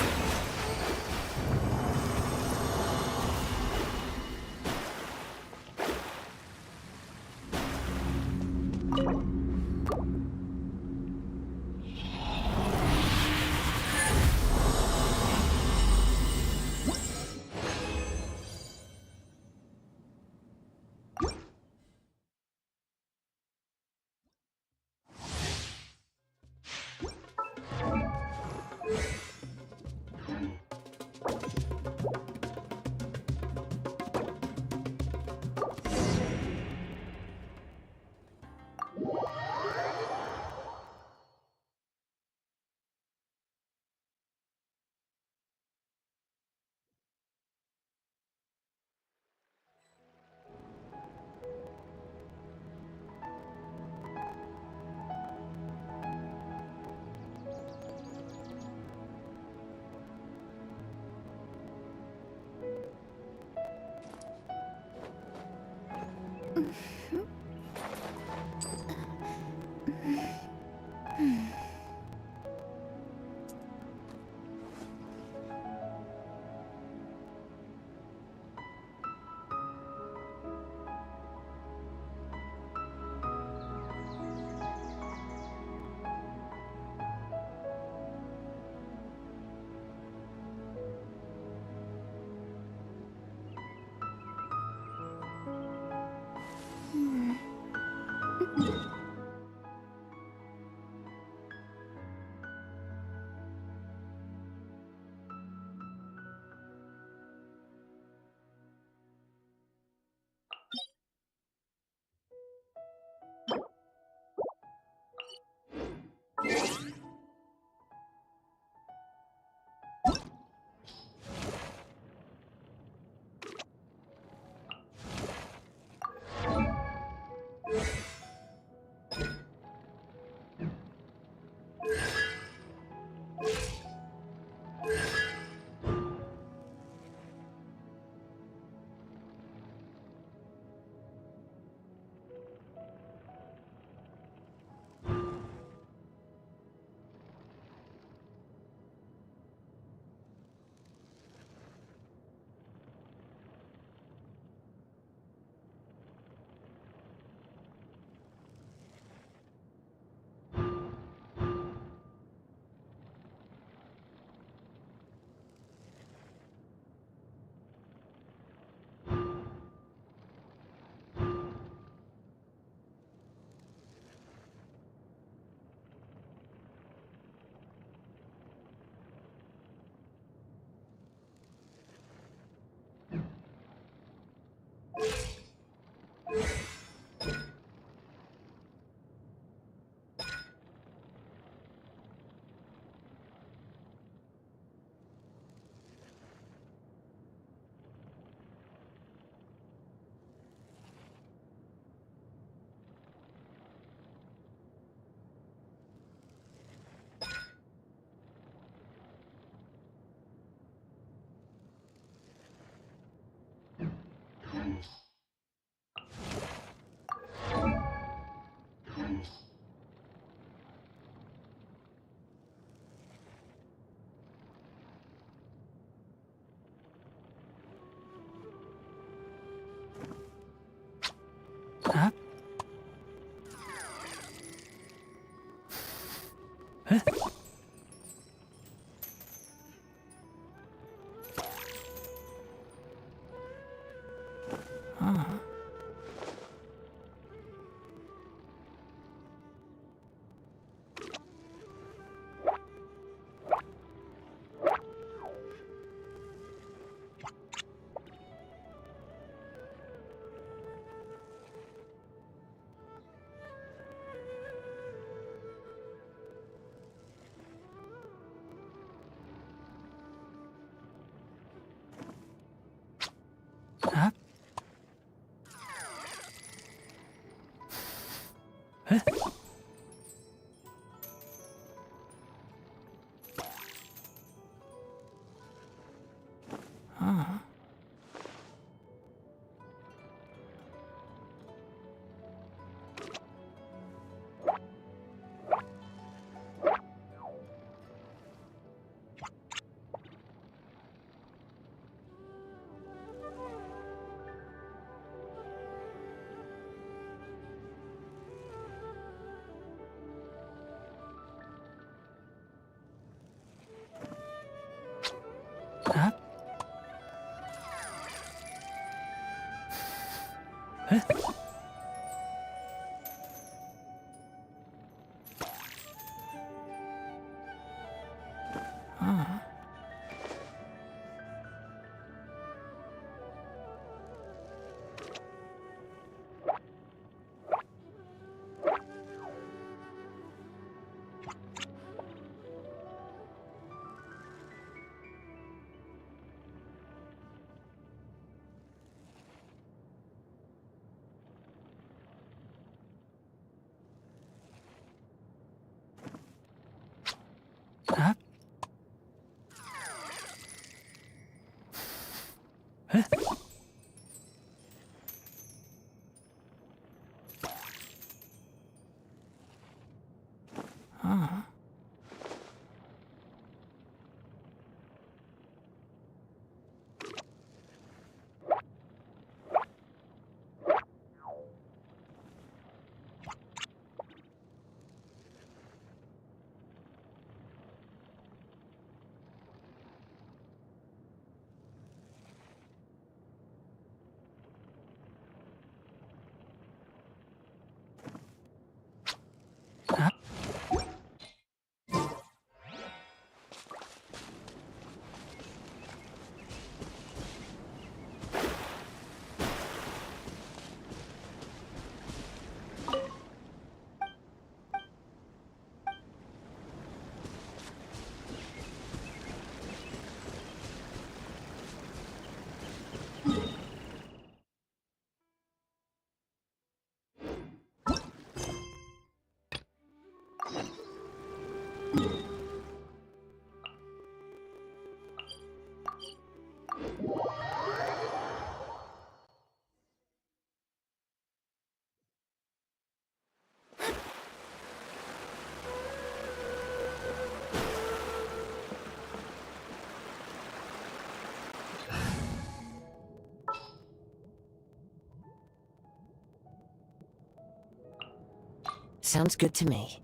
Sounds good to me.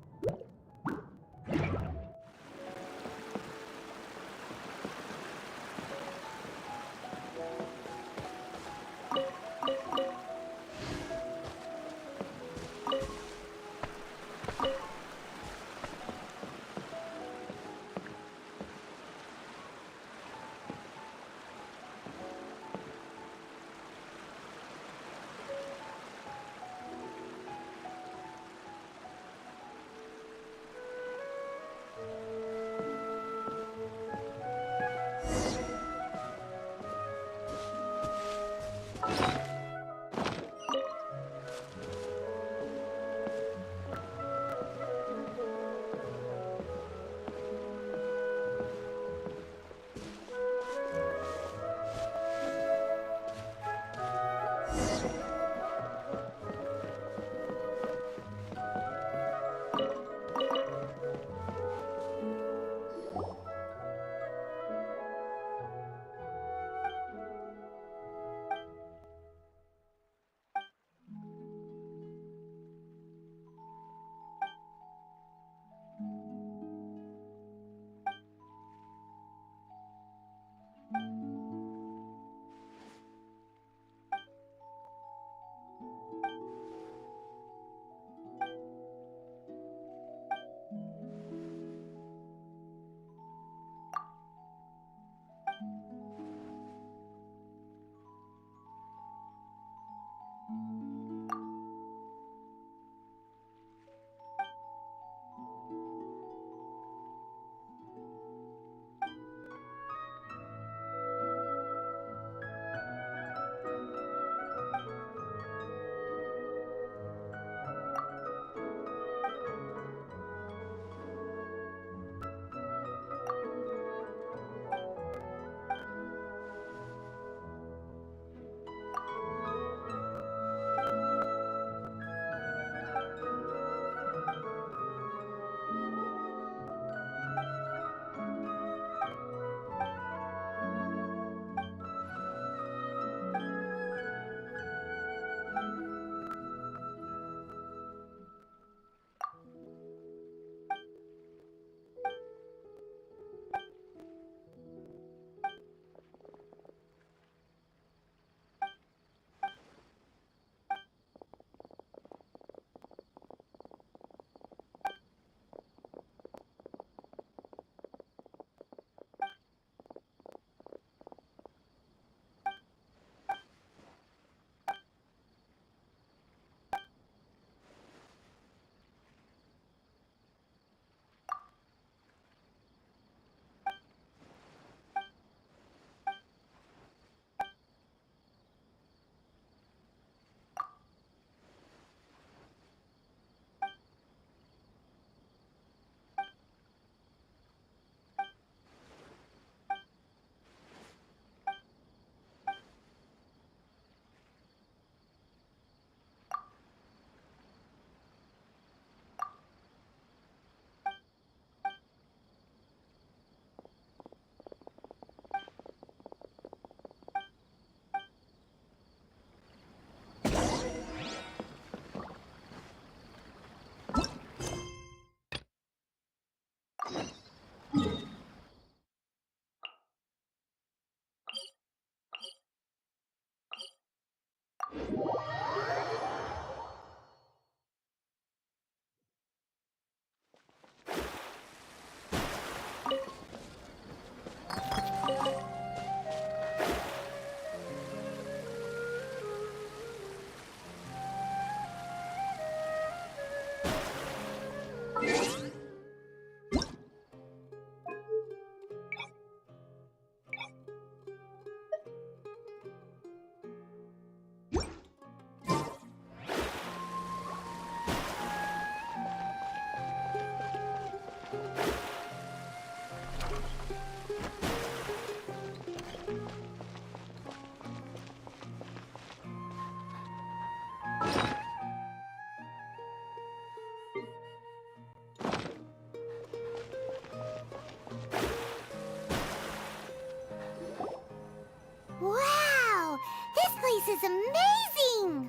Wow! This place is amazing!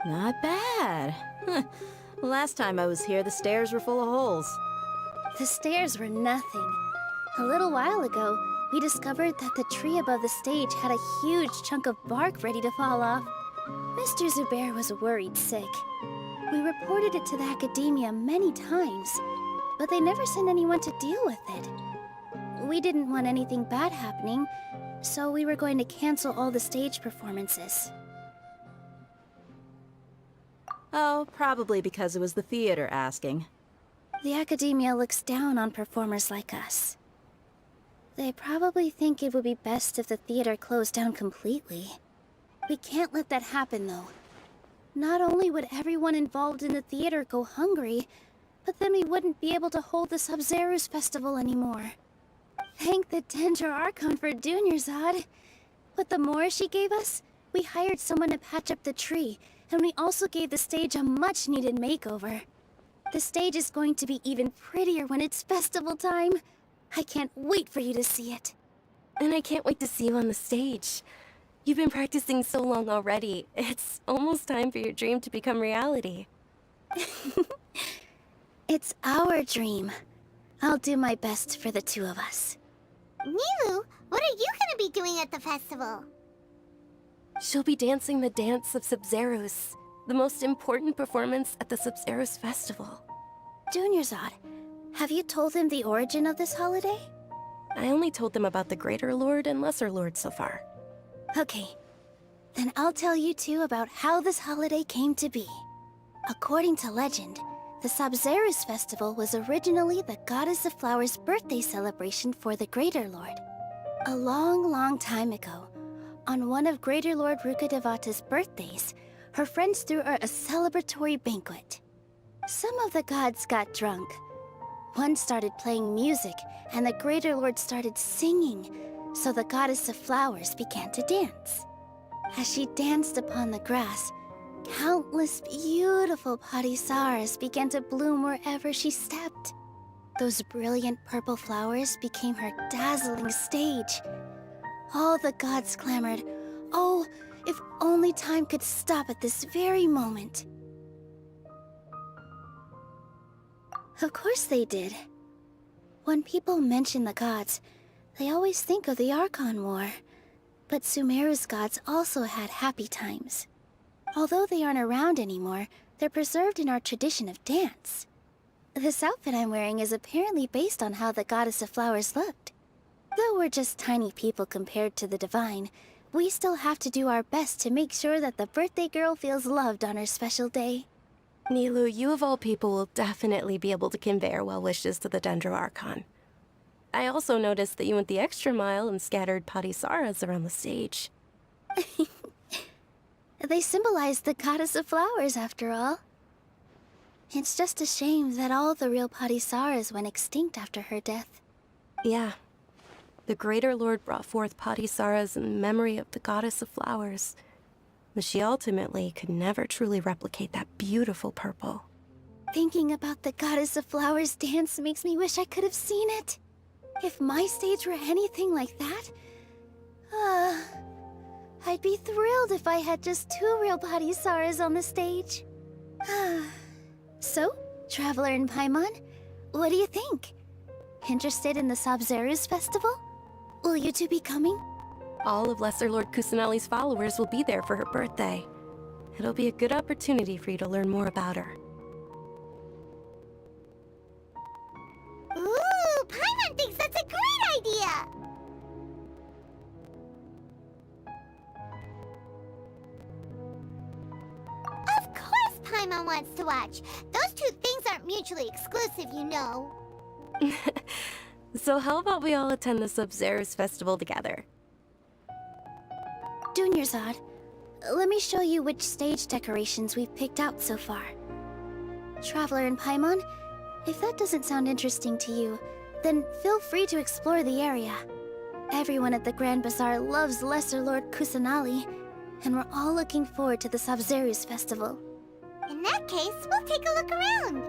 Not bad. Last time I was here, the stairs were full of holes. The stairs were nothing. A little while ago, we discovered that the tree above the stage had a huge chunk of bark ready to fall off. Mr. Zubair was worried sick. We reported it to the academia many times, but they never sent anyone to deal with it. We didn't want anything bad happening, so we were going to cancel all the stage performances. Oh, probably because it was the theater asking. The academia looks down on performers like us. They probably think it would be best if the theater closed down completely. We can't let that happen, though. Not only would everyone involved in the theater go hungry, but then we wouldn't be able to hold the Sub-Zero's festival anymore. Thank the Dendro Archon for Dunyarzad. With the more she gave us, we hired someone to patch up the tree, and we also gave the stage a much-needed makeover. The stage is going to be even prettier when it's festival time. I can't wait for you to see it. And I can't wait to see you on the stage. You've been practicing so long already. It's almost time for your dream to become reality. It's our dream. I'll do my best for the two of us. Nilu, what are you gonna be doing at the festival? She'll be dancing the dance of Sub-Zeros, the most important performance at the Sub-Zeros festival. Dunyarzad, have you told him the origin of this holiday? I only told them about the Greater Lord and Lesser Lord so far. Okay, then I'll tell you two about how this holiday came to be. According to legend, the Sub-Zeros festival was originally the Goddess of Flowers' birthday celebration for the Greater Lord. A long, long time ago, on one of Greater Lord Rukkhadevata's birthdays, her friends threw her a celebratory banquet. Some of the gods got drunk. One started playing music, and the Greater Lord started singing, so the Goddess of Flowers began to dance. As she danced upon the grass, countless beautiful padisaras began to bloom wherever she stepped. Those brilliant purple flowers became her dazzling stage. All the gods clamored, "Oh, if only time could stop at this very moment." Of course they did. When people mention the gods, they always think of the Archon War. But Sumeru's gods also had happy times. Although they aren't around anymore, they're preserved in our tradition of dance. This outfit I'm wearing is apparently based on how the Goddess of Flowers looked. Though we're just tiny people compared to the Divine, we still have to do our best to make sure that the birthday girl feels loved on her special day. Nilu, you of all people will definitely be able to convey our well wishes to the Dendro Archon. I also noticed that you went the extra mile and scattered padisaras around the stage. They symbolize the Goddess of Flowers, after all. It's just a shame that all the real padisaras went extinct after her death. Yeah. The Greater Lord brought forth padisaras in memory of the Goddess of Flowers, but she ultimately could never truly replicate that beautiful purple. Thinking about the Goddess of Flowers dance makes me wish I could have seen it. If my stage were anything like that, I'd be thrilled if I had just 2 real padisaras on the stage. So, Traveler and Paimon, what do you think? Interested in the Sub-Zeros festival? Will you two be coming? All of Lesser Lord Kusanali's followers will be there for her birthday. It'll be a good opportunity for you to learn more about her. Ooh, Paimon thinks that's a great idea! Of course Paimon wants to watch. Those two things aren't mutually exclusive, you know. So how about we all attend the Sub-Zerus festival together? Dunyarzad, let me show you which stage decorations we've picked out so far. Traveler and Paimon, if that doesn't sound interesting to you, then feel free to explore the area. Everyone at the Grand Bazaar loves Lesser Lord Kusanali, and we're all looking forward to the Sub-Zerus festival. In that case, we'll take a look around.